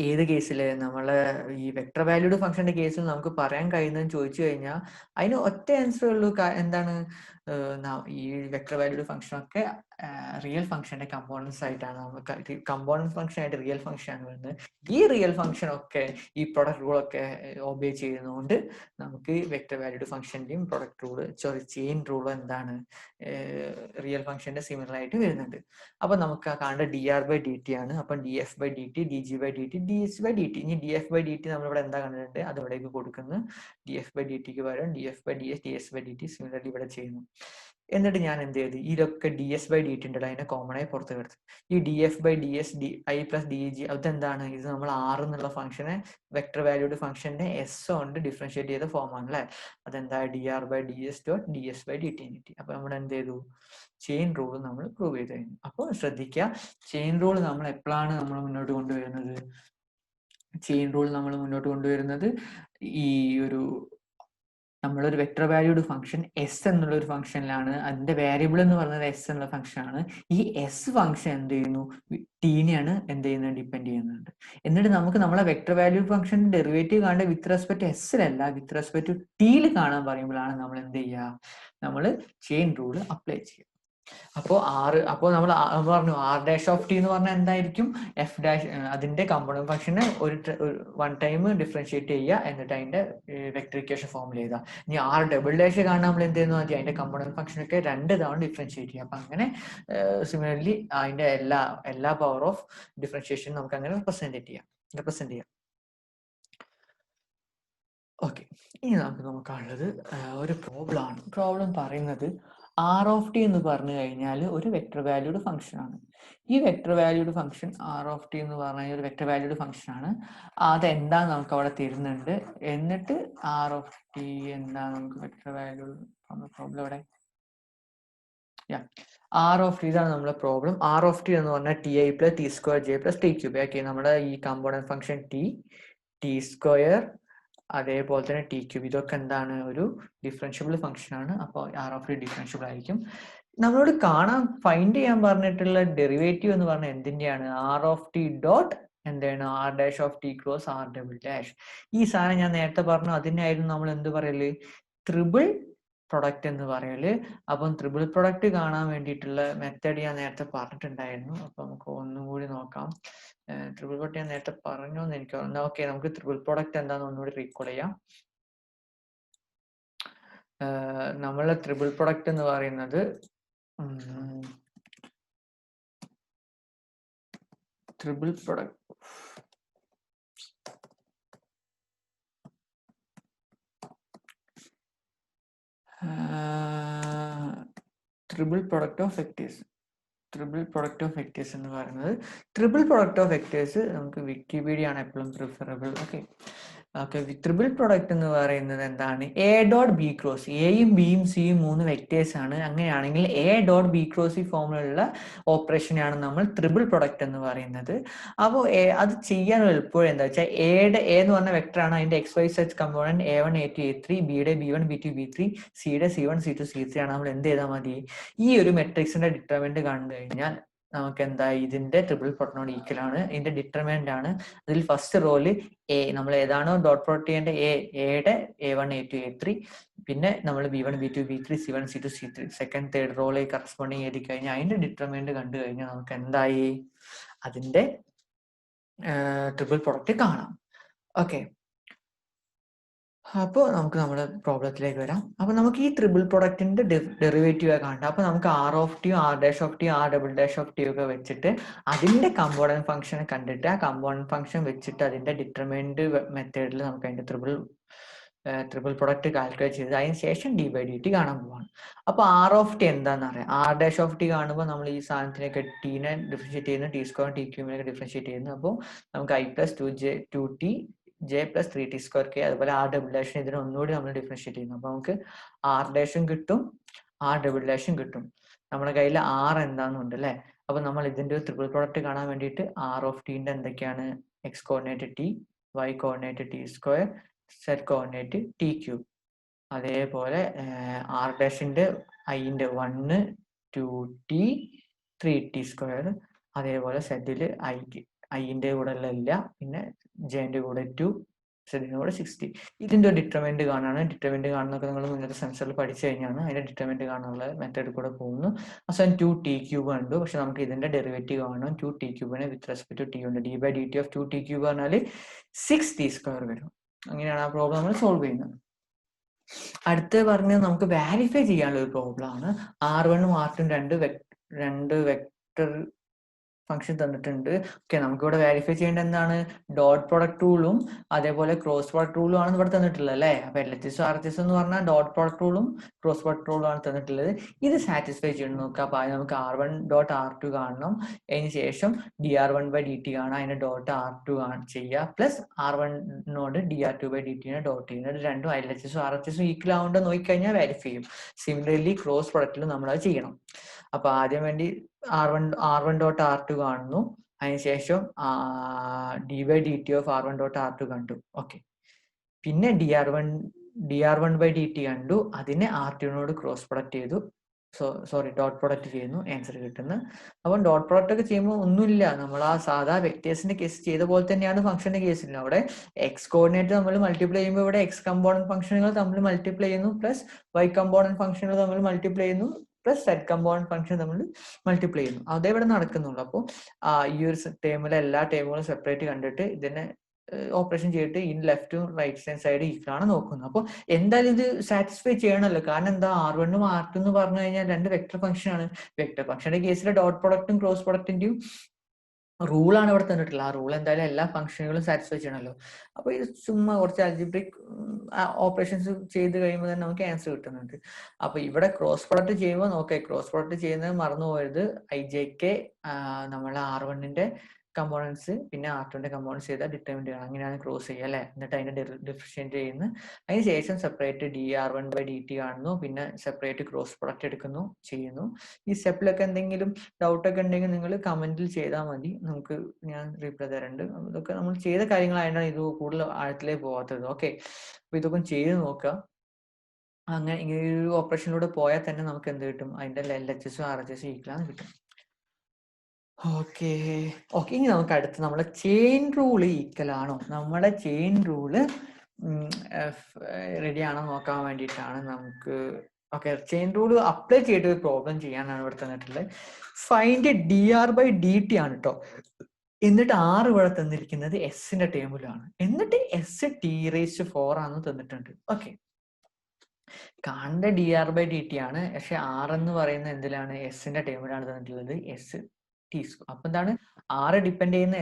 ഏത് കേസില് നമ്മള് ഈ വെക്ടർ വാല്യൂഡ് ഫംഗ്ഷന്റെ കേസിൽ നമുക്ക് പറയാൻ കഴിയുന്നതെന്ന് ചോദിച്ചു കഴിഞ്ഞാൽ അതിന് ഒറ്റ ആൻസറേ ഉള്ളൂ. എന്താണ്, ഈ വെക്ടർ വാല്യൂഡ് ഫംഗ്ഷൻ ഒക്കെ റിയൽ ഫംഗ്ഷന്റെ കമ്പോണൻസ് ആയിട്ടാണ് നമുക്ക്, കമ്പോണൻസ് ഫംഗ്ഷൻ ആയിട്ട് റിയൽ ഫംഗ്ഷൻ ആണ് വരുന്നത്. ഈ റിയൽ ഫംഗ്ഷൻ ഒക്കെ ഈ പ്രൊഡക്റ്റ് റൂൾ ഒക്കെ ഒബേ ചെയ്യുന്നതുകൊണ്ട് നമുക്ക് വെക്ടർ വാല്യൂഡ് ഫംഗ്ഷന്റെയും പ്രൊഡക്റ്റ് റൂള് ചെയിൻ റൂളും എന്താണ്, റിയൽ ഫംഗ്ഷന്റെ സിമിലർ ആയിട്ട് വരുന്നുണ്ട്. അപ്പൊ നമുക്ക് കാണേണ്ട D R by D T ആണ്. അപ്പൊ D F by D t, d G by D t, d S by D t. ഇനി d F by D t നമ്മളിവിടെ എന്താ കണ്ടിട്ടുണ്ട്, അത് ഇവിടേക്ക് കൊടുക്കുന്നു. ഡി എഫ് ബൈ ഡി ടിക്ക് പകരം d F by D S, d S by D T similarly ഇവിടെ ചെയ്യുന്നു. എന്നിട്ട് ഞാൻ എന്ത് ചെയ്തു, ഇതൊക്കെ D S by D T ഉണ്ടല്ലോ അതിനെ കോമൺ ആയി പുറത്ത് എടുത്തു. ഈ D F by D S D I plus D G, അതെന്താണ്, ഇത് നമ്മൾ ആർ എന്നുള്ള ഫംഗ്ഷനെ വെക്ടർ വാല്യൂഡ് ഫംഗ്ഷന്റെ എസ് കൊണ്ട് ഡിഫറൻഷിയേറ്റ് ചെയ്ത ഫോം ആണ് അല്ലെ. അതെന്താ, D R by D S dot D S by D T കിട്ടി. അപ്പൊ നമ്മൾ എന്ത് ചെയ്തു, ചെയിൻ റൂൾ നമ്മൾ പ്രൂവ് ചെയ്ത് കഴിഞ്ഞു. അപ്പോൾ ശ്രദ്ധിക്കുക, ചെയിൻ റൂൾ നമ്മൾ എപ്പോഴാണ് നമ്മൾ മുന്നോട്ട് കൊണ്ടുവരുന്നത്, ചെയിൻ റൂൾ നമ്മൾ മുന്നോട്ട് കൊണ്ടുവരുന്നത് ഈ ഒരു നമ്മളൊരു വെക്ടർ വാല്യൂഡ് ഫംഗ്ഷൻ എസ് എന്നുള്ള ഒരു ഫംഗ്ഷനിലാണ്, അതിന്റെ വേരിയബിൾ എന്ന് പറയുന്നത് എസ് എന്നുള്ള ഫംഗ്ഷൻ ആണ്. ഈ എസ് ഫംഗ്ഷൻ എന്ത് ചെയ്യുന്നു, ടീനെയാണ് എന്ത് ചെയ്യുന്നത്, ഡിപ്പെൻഡ് ചെയ്യുന്നുണ്ട്. എന്നിട്ട് നമുക്ക് നമ്മളെ വെക്ടർ വാല്യൂഡ് ഫംഗ്ഷൻ ഡെറിവേറ്റീവ് കാണേണ്ട വിത്ത് റെസ്പെക്ട് എസ്സിലല്ല, വിത്ത് റെസ്പെക്ട് ടിയിൽ കാണാൻ പറയുമ്പോഴാണ് നമ്മൾ എന്ത് ചെയ്യുക, നമ്മൾ ചെയിൻ റൂൾ അപ്ലൈ ചെയ്യുക. അപ്പോൾ നമ്മൾ പറഞ്ഞു ആർ ഡാഷ് ഓഫ് ടി എന്ന് പറഞ്ഞാൽ എന്തായിരിക്കും, എഫ് ഡാഷ്, അതിന്റെ കമ്പോണന്റ് ഫംഗ്ഷനെ ഒരു വൺ ടൈം ഡിഫറൻഷിയേറ്റ് ചെയ്യുക, എന്നിട്ട് അതിന്റെ വെക്ടർ ഇക്വേഷൻ ഫോമുല ചെയ്താ. ഇനി ആർ ഡബിൾ ഡാഷ് കാണാൻ നമ്മൾ എന്ത് ചെയ്യുന്നു, മതി അതിന്റെ കമ്പോണന്റ് ഫംഗ്ഷനൊക്കെ 2 തവണ ഡിഫറൻഷിയേറ്റ് ചെയ്യുക. അപ്പൊ അങ്ങനെ സിമിലർലി അതിന്റെ എല്ലാ പവർ ഓഫ് ഡിഫറൻഷിയേഷൻ നമുക്ക് അങ്ങനെ റെപ്രസെന്റ് ചെയ്യാം. ഓക്കെ, ഇനി നമുക്കുള്ളത് ഒരു പ്രോബ്ലം ആണ്. പ്രോബ്ലം പറയുന്നത് ആർ ഓഫ് ടി എന്ന് പറഞ്ഞു കഴിഞ്ഞാൽ ഒരു വെക്ടർ വാല്യൂഡ് ഫംഗ്ഷൻ ആണ്. ഈ vector valued function R of T എന്ന് പറഞ്ഞാൽ ഒരു വെക്ടർ വാല്യൂഡ് ഫംഗ്ഷൻ ആണ്. അതെന്താന്ന് നമുക്ക് അവിടെ തരുന്നുണ്ട്. എന്നിട്ട് ആർ ഓഫ് ടി എന്താ നമുക്ക് വെക്ടർ വാല്യൂഡ് പ്രോബ്ലം ഇവിടെ Yeah. R of t ഇതാണ് നമ്മുടെ പ്രോബ്ലം. R of t എന്ന് പറഞ്ഞാൽ ti plus t square j plus t cube. Okay, നമ്മുടെ ഈ കമ്പോണന്റ് ഫംഗ്ഷൻ ടി സ്ക്വയർ അതേപോലെ തന്നെ ടി ക്യൂബ് ഇതൊക്കെ എന്താണ് ഒരു ഡിഫറൻഷ്യബിൾ ഫംഗ്ഷൻ ആണ്. അപ്പോൾ ആർ ഓഫ് ടി ഡിഫറൻഷ്യബിൾ ആയിരിക്കും. നമ്മളോട് ഫൈൻഡ് ചെയ്യാൻ പറഞ്ഞിട്ടുള്ള ഡെറിവേറ്റീവ് എന്ന് പറഞ്ഞാൽ എന്തിന്റെയാണ്? ആർ ഓഫ് ടി ഡോട്ട് എന്താണ് R dash of T cross R double dash. ഈ സാധനം ഞാൻ നേരത്തെ പറഞ്ഞു, അതിനായിരുന്നു നമ്മൾ എന്ത് പറയല്? ട്രിപ്പിൾ പ്രൊഡക്റ്റ് എന്ന് പറയല്. അപ്പം ട്രിപ്പിൾ പ്രൊഡക്റ്റ് കാണാൻ വേണ്ടിയിട്ടുള്ള മെത്തേഡ് ഞാൻ നേരത്തെ പറഞ്ഞിട്ടുണ്ടായിരുന്നു. അപ്പൊ നമുക്ക് ഒന്നും കൂടി നോക്കാം. ട്രിപ്പിൾ പ്രൊഡക്റ്റ് ഞാൻ നേരത്തെ പറഞ്ഞു എന്ന് എനിക്ക് തോന്നുന്നു. ഓക്കെ, നമുക്ക് ട്രിപ്പിൾ പ്രൊഡക്റ്റ് എന്താണെന്ന് ഒന്നുകൂടി റീകോൾ ചെയ്യാം. നമ്മളെ ട്രിപ്പിൾ പ്രൊഡക്റ്റ് എന്ന് പറയുന്നത് triple product triple product of vectors. Triple product of vectors എന്ന് പറയുന്നത് ട്രിപ്പിൾ പ്രൊഡക്റ്റ് ഓഫ് വെക്ടേഴ്സ് നമുക്ക് വിക്കിപീഡിയ ആണ് എപ്പോഴും പ്രിഫറബിൾ. ഓക്കെ, ട്രിപ്പിൾ പ്രൊഡക്റ്റ് എന്ന് പറയുന്നത് എന്താണ്? A dot b cross. എയും ബിയും സിയും 3 വെക്ടേഴ്സ് ആണ്. അങ്ങനെയാണെങ്കിൽ എ ഡോട്ട് ബി ക്രോസ് ഈ ഫോമിലുള്ള ഓപ്പറേഷനാണ് നമ്മൾ ട്രിപ്പിൾ പ്രൊഡക്റ്റ് എന്ന് പറയുന്നത്. അപ്പോൾ അത് ചെയ്യാൻ എളുപ്പം എന്താ വെച്ചാൽ എയുടെ എ എന്ന് പറഞ്ഞ വെക്ടർ ആണ്. അതിന്റെ X Y set component A1 A2 A3, ബിയുടെ B1 B2 B3, സിയുടെ C1 C2 C3 ആണ്. നമ്മൾ എന്ത് ചെയ്താൽ മതി? ഈ ഒരു മെട്രിക്സിന്റെ ഡിറ്റർമിനന്റ് കണ്ടു കഴിഞ്ഞാൽ നമുക്ക് എന്താ ഇതിന്റെ ട്രിപ്പിൾ പ്രൊഡക്റ്റിനോട് ഈക്വൽ ആണ്. ഇതിന്റെ ഡിറ്റർമിനന്റ് ആണ്. അതിൽ ഫസ്റ്റ് റോല് എ നമ്മൾ ഏതാണോ ഡോട്ട് പ്രൊഡക്റ്റ് ചെയ്യേണ്ട എയുടെ A1 A2 A3, പിന്നെ നമ്മൾ B1 B2 B3 C1 C2 C3 second third role corresponding എഴുതി കഴിഞ്ഞാൽ അതിന്റെ ഡിറ്റർമിനന്റ് കണ്ടു കഴിഞ്ഞാൽ നമുക്ക് എന്തായി? അതിന്റെ ട്രിപ്പിൾ പ്രൊഡക്റ്റ് കാണാം. ഓക്കെ, അപ്പോൾ നമുക്ക് നമ്മുടെ പ്രോബ്ലത്തിലേക്ക് വരാം. അപ്പൊ നമുക്ക് ഈ ട്രിപ്പിൾ പ്രൊഡക്റ്റിന്റെ ഡെറിവേറ്റീവ് കാണണ്ട. അപ്പൊ നമുക്ക് R of T, R dash of T, R double dash of T ഒക്കെ വെച്ചിട്ട് അതിന്റെ കമ്പോണന്റ് ഫംഗ്ഷൻ കണ്ടിട്ട് ആ കമ്പോണന്റ് ഫംഗ്ഷൻ വെച്ചിട്ട് അതിന്റെ ഡിറ്റർമിനന്റ് മെത്തേഡിൽ നമുക്ക് അതിന്റെ ട്രിപ്പിൾ പ്രൊഡക്റ്റ് കാൽക്കുലേറ്റ് ചെയ്ത് അതിന് ശേഷം ഡി ബൈ ഡി ടി കാണാൻ പോവാണ്. അപ്പൊ ആർ ഓഫ് ടി എന്താണെന്ന് അറിയാം. ആർ ഡാഷ് ഓഫ് ടി കാണുമ്പോൾ നമ്മൾ ഈ സാധനത്തിനൊക്കെ ടീനെ ഡിഫറൻഷിയേറ്റ് ചെയ്യുന്നു, ടി സ്ക്വയർ ടി ക്യൂബിനൊക്കെ ഡിഫറൻഷിയേറ്റ് ചെയ്യുന്നു. അപ്പോൾ നമുക്ക് i plus 2t j plus 3t square K, അതുപോലെ ആർ ഡബിൾ ഡാഷിന് ഇതിനെ ഒന്നുകൂടി നമ്മൾ ഡിഫറൻഷിയേറ്റ് ചെയ്യുന്നു. അപ്പൊ നമുക്ക് ആർ ഡാഷും കിട്ടും ആർ ഡബിൾ ഡാഷും കിട്ടും. നമ്മുടെ കയ്യിൽ ആർ എന്താണെന്നുണ്ട് അല്ലെ. അപ്പൊ നമ്മൾ ഇതിന്റെ ഒരു ട്രിപ്പിൾ പ്രൊഡക്റ്റ് കാണാൻ വേണ്ടിയിട്ട് ആർ ഓഫ് ടീന്റെ എന്തൊക്കെയാണ്? X coordinate T, Y coordinate T square, Z coordinate T cube. അതേപോലെ ആർ ഡാഷിന്റെ ഐന്റെ 1 2t 3t സ്ക്വയർ. അതേപോലെ സെറ്റില് ഐന്റെ കൂടെ ഇല്ല, പിന്നെ ജെന്റെ കൂടെ 2, സെറ്റിന്റെ കൂടെ 60. ഇതിന്റെ ഡിറ്റർമിനന്റ് കാണാണ്. ഡിറ്റർമിനന്റ് കാണുന്നൊക്കെ നിങ്ങൾ മുന്നത്തെ സെൻസറിൽ പഠിച്ചു കഴിഞ്ഞാണ്. അതിന്റെ ഡിറ്റർമിനന്റ് കാണാനുള്ള മെത്തേഡ് കൂടെ പോകുന്നു. അവസാനം 2t ക്യൂബ് കണ്ടു. പക്ഷെ നമുക്ക് ഇതിന്റെ ഡെറിവേറ്റീവ് കാണണം. 2t ക്യൂബിനെ വിത്ത് റെസ്പെക്ട് ടു ടി ഉണ്ട്. D by D T of 2t cube പറഞ്ഞാൽ 6t സ്ക്വയർ വരും. അങ്ങനെയാണ് ആ പ്രോബ്ലം നമ്മൾ സോൾവ് ചെയ്യുന്നത്. അടുത്ത് പറഞ്ഞത് നമുക്ക് വാരിഫൈ ചെയ്യാനുള്ള ഒരു പ്രോബ്ലം ആണ്. R1ഉം R2ഉം രണ്ട് വെക്ടർ ഫംഗ്ഷൻ തന്നിട്ടുണ്ട്. ഓക്കെ, നമുക്ക് ഇവിടെ വാരിഫൈ ചെയ്യേണ്ട എന്താണ്? ഡോട്ട് പ്രൊഡക്റ്റ് റൂളും അതേപോലെ ക്രോസ് പ്രൊഡക്റ്റ് റൂളും ആണ് ഇവിടെ തന്നിട്ടുള്ളത് അല്ലേ. അപ്പൊ LHS RHS എന്ന് പറഞ്ഞാൽ ഡോട്ട് പ്രൊഡക്റ്റ് റൂളും ക്രോസ് പ്രൊഡക്റ്റ് റൂളും ആണ് തന്നിട്ടുള്ളത്. ഇത് സാറ്റിസ്ഫൈ ചെയ്യണം നോക്കാം. അപ്പൊ നമുക്ക് R1 ഡോട്ട് R2 കാണണം. അതിന് ശേഷം dr1 ബൈ dt കാണാം. അതിന്റെ ഡോട്ട് R2 ചെയ്യുക, പ്ലസ് R1നോട് dr2 ബൈ dt ഡോട്ട് ചെയ്യുന്നത്. രണ്ടും LHS RHS ഈക്വൽ ആവുണ്ടോ നോക്കിക്കഴിഞ്ഞാൽ വാരിഫൈ ചെയ്യും. സിമിലർലി ക്രോസ് പ്രൊഡക്റ്റിലും നമ്മൾ അത് ചെയ്യണം. അപ്പൊ ആദ്യം വേണ്ടി R1 ഡോട്ട് R2 കാണുന്നു. അതിനുശേഷം D by D T of R1 dot R2 കണ്ടു. ഓക്കെ, പിന്നെ dr1 ബൈ dt കണ്ടു. അതിനെ R2നോട് ക്രോസ് പ്രൊഡക്റ്റ് ചെയ്തു, ഡോട്ട് പ്രൊഡക്റ്റ് ചെയ്യുന്നു, ആൻസർ കിട്ടുന്നത്. അപ്പം ഡോട്ട് പ്രൊഡക്റ്റ് ഒക്കെ ചെയ്യുമ്പോൾ ഒന്നുമില്ല, നമ്മൾ ആ സാധാ വെക്ടേഴ്സിന്റെ കേസ് ചെയ്ത പോലെ തന്നെയാണ് ഫംഗ്ഷന്റെ കേസിൽ. അവിടെ എക്സ് കോർഡിനേറ്റ് നമ്മൾ മൾട്ടിപ്ലൈ ചെയ്യുമ്പോൾ ഇവിടെ എക്സ് കമ്പോണന്റ് ഫംഗ്ഷനുകൾ തമ്മിൽ മൾട്ടിപ്ലൈ ചെയ്യുന്നു, പ്ലസ് വൈ കമ്പോണന്റ് ഫംഗ്ഷനുകൾ തമ്മിൽ മൾട്ടിപ്ലൈ ചെയ്യുന്നു, പ്ലസ് സെറ്റ് കമ്പോണന്റ് ഫംഗ്ഷൻ നമ്മൾ മൾട്ടിപ്ലൈ ചെയ്യുന്നു. അതേ ഇവിടെ നടക്കുന്നുള്ളൂ. അപ്പോൾ ഈ ഒരു ടേമിലെ എല്ലാ ടേമുകളും സെപ്പറേറ്റ് കണ്ടിട്ട് ഇതിനെ ഓപ്പറേഷൻ ചെയ്തിട്ട് ഈ ലെഫ്റ്റും റൈറ്റ് ഹാൻഡ് സൈഡ് ഈക്വലാണ് നോക്കുന്നത്. അപ്പോൾ എന്തായാലും ഇത് സാറ്റിസ്ഫൈ ചെയ്യണമല്ലോ. കാരണം എന്താ, R1ഉം R2 എന്ന് പറഞ്ഞു കഴിഞ്ഞാൽ രണ്ട് വെക്ടർ ഫംഗ്ഷൻ ആണ്. വെക്ടർ ഫംഗ്ഷന്റെ കേസിൽ ഡോട്ട് പ്രൊഡക്റ്റും ക്രോസ് പ്രൊഡക്റ്റിന്റെയും റൂളാണ് ഇവിടെ തന്നിട്ടുള്ളത്. ആ റൂൾ എന്തായാലും എല്ലാ ഫംഗ്ഷനുകളും സാറ്റിസ്ഫൈ ചെയ്യണമല്ലോ. അപ്പൊ ഇത് ചുമ്മാ കുറച്ച് അൽജിബ്രിക് ഓപ്പറേഷൻസ് ചെയ്ത് കഴിയുമ്പോൾ തന്നെ നമുക്ക് ആൻസർ കിട്ടുന്നുണ്ട്. അപ്പൊ ഇവിടെ ക്രോസ് പ്രൊഡക്റ്റ് ചെയ്യുമ്പോൾ നോക്കേ, ക്രോസ് പ്രൊഡക്റ്റ് ചെയ്യുന്നത് മറന്നു പോയത് IJK നമ്മൾ R1ന്റെ കമ്പോണൻസ് പിന്നെ R2ന്റെ കമ്പോണൻസ് ചെയ്താൽ ഡിറ്റർമിൻ ചെയ്യണം. അങ്ങനെയാണ് ക്രോസ് ചെയ്യുക അല്ലേ. എന്നിട്ട് അതിന്റെ ഡിഫറൻഷിയേറ്റ് ചെയ്യുന്നു. അതിന് ശേഷം സെപ്പറേറ്റ് dr1/dt കാണുന്നു. പിന്നെ സെപ്പറേറ്റ് ക്രോസ് പ്രൊഡക്റ്റ് എടുക്കുന്നു ചെയ്യുന്നു. ഈ സ്റ്റെപ്പിലൊക്കെ എന്തെങ്കിലും ഡൗട്ടൊക്കെ ഉണ്ടെങ്കിൽ നിങ്ങൾ കമന്റിൽ ചെയ്താൽ മതി. നമുക്ക് ഞാൻ റീപ്ലൈ തരുന്നുണ്ട്. ഇതൊക്കെ നമ്മൾ ചെയ്ത കാര്യങ്ങളായതാണ് ഇത് കൂടുതൽ ആഴത്തിലേക്ക് പോകാത്തത്. ഓക്കെ, അപ്പൊ ഇതൊക്കെ ചെയ്ത് നോക്കുക. അങ്ങനെ ഈ ഒരു ഓപ്പറേഷനിലൂടെ പോയാൽ തന്നെ നമുക്ക് എന്ത് കിട്ടും? അതിന്റെ LHSഉം RHSഉം ഈക്വലാന്ന് കിട്ടും. ഓക്കെ ഓക്കെ, ഇനി നമുക്ക് അടുത്ത് നമ്മളെ ചെയിൻ റൂൾ ഈക്വൽ ആണോ, നമ്മളെ ചെയിൻ റൂള് റെഡി ആണോ നോക്കാൻ വേണ്ടിയിട്ടാണ് നമുക്ക്. ഓക്കെ, ചെയിൻ റൂൾ അപ്ലൈ ചെയ്തിട്ട് ഒരു പ്രോബ്ലം ചെയ്യാനാണ് ഇവിടെ തന്നിട്ടുള്ളത്. ഫൈൻഡ് dr/dt ആണ് കേട്ടോ. എന്നിട്ട് R ഇവിടെ തന്നിരിക്കുന്നത് എസിന്റെ ടേബിളാണ്. എന്നിട്ട് S(t⁴) ആണെന്ന് തന്നിട്ടുണ്ട്. ഓക്കെ, കാണേണ്ട dr/dt ആണ്, പക്ഷെ R എന്ന് പറയുന്നത് എന്തിലാണ്? എസിന്റെ ടേബിളാണ് തന്നിട്ടുള്ളത്. S(t²). അപ്പൊ എന്താണ്? R ഡിപ്പെൻഡ് ചെയ്യുന്ന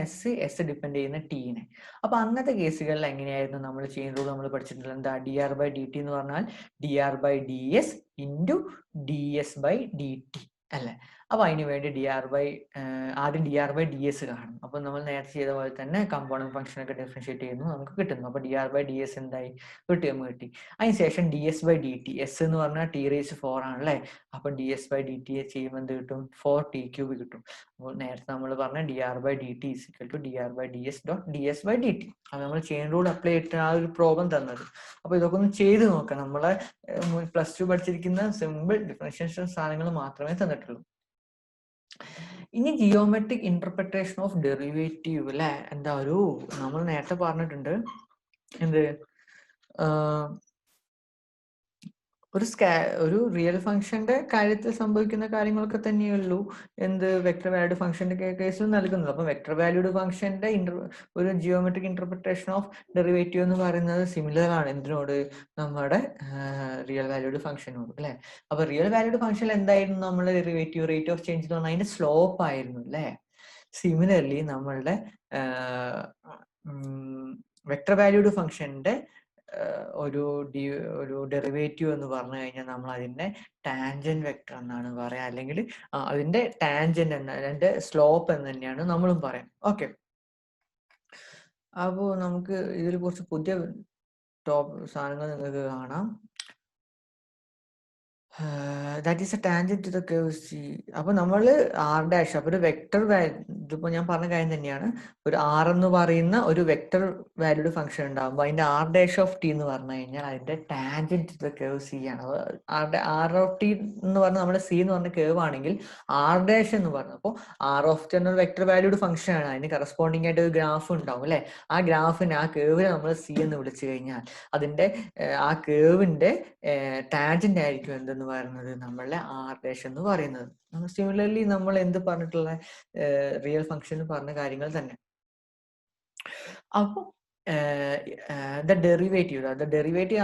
S ഡിപ്പെൻഡ് ചെയ്യുന്ന Tനെ. അപ്പൊ അങ്ങനത്തെ കേസുകളിൽ എങ്ങനെയായിരുന്നു നമ്മൾ ചെയിൻ റൂൾ നമ്മൾ പഠിച്ചിട്ടുള്ളത്? എന്താ? dr/dt എന്ന് പറഞ്ഞാൽ dr/ds × ds/dt അല്ലെ. അപ്പൊ അതിന് വേണ്ടി ആദ്യം dr/ds കാണും. അപ്പൊ നമ്മൾ നേരത്തെ ചെയ്ത പോലെ തന്നെ കമ്പോണന്റ് ഫംഗ്ഷൻ ഒക്കെ ഡിഫറൻഷിയേറ്റ് ചെയ്യുന്നു, നമുക്ക് കിട്ടുന്നു. അപ്പൊ dr/ds എന്തായി? ഒരു ടേം കിട്ടി. അതിനുശേഷം ds/dt, S എന്ന് പറഞ്ഞാൽ t⁴ ആണ് അല്ലെ. അപ്പൊ ds/dt ചെയ്യുമ്പോൾ എന്ത് കിട്ടും? 4t³ കിട്ടും. അപ്പോൾ നേരത്തെ നമ്മൾ പറഞ്ഞ dr/dt = dr/ds.ds/dt. അത് നമ്മൾ ചെയിൻ റൂൾ അപ്ലൈ ചെയ്തിട്ട് ആ ഒരു പ്രോബ്ലം തന്നത്. അപ്പൊ ഇതൊക്കെ ഒന്ന് ചെയ്ത് നോക്കാം. നമ്മളെ +2 പഠിച്ചിരിക്കുന്ന സിമ്പിൾ ഡിഫറൻഷിയേഷൻ സാധനങ്ങൾ മാത്രമേ തന്നിട്ടുള്ളൂ. ഇനി ജിയോമെട്രിക് ഇന്റർപ്രിട്ടേഷൻ ഓഫ് ഡെറിവേറ്റീവ് അല്ലെ. എന്താ ഒരു നമ്മൾ നേരത്തെ പറഞ്ഞിട്ടുണ്ട് എന്ത് ഒരു റിയൽ ഫംഗ്ഷന്റെ കാര്യത്തിൽ സംഭവിക്കുന്ന കാര്യങ്ങളൊക്കെ തന്നെയുള്ളൂ എന്ത് വെക്ടർ വാല്യൂഡ് ഫംഗ്ഷന്റെ കേസിൽ നൽകുന്നത്. അപ്പൊ വെക്ടർ വാല്യൂഡ് ഫംഗ്ഷന്റെ ഒരു ജിയോമെട്രിക് ഇന്റർപ്രിട്ടേഷൻ ഓഫ് ഡെറിവേറ്റീവ് എന്ന് പറയുന്നത് സിമിലർ ആണ് എന്തിനോട്? നമ്മുടെ റിയൽ വാല്യൂഡ് ഫംഗ്ഷനോട് അല്ലെ. അപ്പൊ റിയൽ വാല്യൂഡ് ഫംഗ്ഷനിൽ എന്തായിരുന്നു നമ്മുടെ ഡെറിവേറ്റീവ്? റേറ്റ് ഓഫ് ചേഞ്ച് എന്ന് പറഞ്ഞാൽ അതിന്റെ സ്ലോപ്പ് ആയിരുന്നു അല്ലെ. സിമിലർലി നമ്മളുടെ വെക്ടർ വാല്യൂഡ് ഫംഗ്ഷന്റെ ഒരു ഡെറിവേറ്റീവ് എന്ന് പറഞ്ഞു കഴിഞ്ഞാൽ നമ്മൾ അതിന്റെ ടാൻജന്റ് വെക്ടർ എന്നാണ് പറയാ, അല്ലെങ്കിൽ അതിന്റെ ടാൻജന്റ് അതിന്റെ സ്ലോപ്പ് എന്ന് തന്നെയാണ് നമ്മളും പറയാം. ഓക്കെ, അപ്പോ നമുക്ക് ഇതിൽ കുറച്ച് പുതിയ സാധനങ്ങൾ നിങ്ങൾക്ക് കാണാം. That is a tangent to the curve C. അപ്പൊ നമ്മൾ R', അപ്പൊ ഒരു വെക്ടർ ഇതിപ്പോ ഞാൻ പറഞ്ഞ കാര്യം തന്നെയാണ്. ഒരു R എന്ന് പറയുന്ന ഒരു വെക്ടർ വാല്യൂഡ് ഫംഗ്ഷൻ ഉണ്ടാകുമ്പോൾ അതിന്റെ R' എന്ന് പറഞ്ഞു കഴിഞ്ഞാൽ അതിന്റെ tangent to the curve C ആണ്. R(t) എന്ന് പറഞ്ഞാൽ നമ്മുടെ C എന്ന് പറഞ്ഞ കർവ് ആണെങ്കിൽ R' എന്ന് പറഞ്ഞു. അപ്പോൾ R(t) എന്ന വെക്ടർ വാല്യൂഡ് ഫംഗ്ഷൻ ആണ്. അതിന് കറസ്പോണ്ടിങ് ആയിട്ട് ഒരു ഗ്രാഫ് ഉണ്ടാവും അല്ലെ. ആ ഗ്രാഫിന് ആ കർവിനെ നമ്മൾ C എന്ന് വിളിച്ചു കഴിഞ്ഞാൽ അതിന്റെ ആ കർവിന്റെ ടാൻജന്റ് ആയിരിക്കും എന്തെന്ന് പറയുന്നത് നമ്മളുടെ R' എന്ന് പറയുന്നത്. സിമിലർലി നമ്മൾ എന്ത് പറഞ്ഞിട്ടുള്ള റിയൽ ഫംഗ്ഷൻ പറഞ്ഞ കാര്യങ്ങൾ തന്നെ. അപ്പൊ the derivative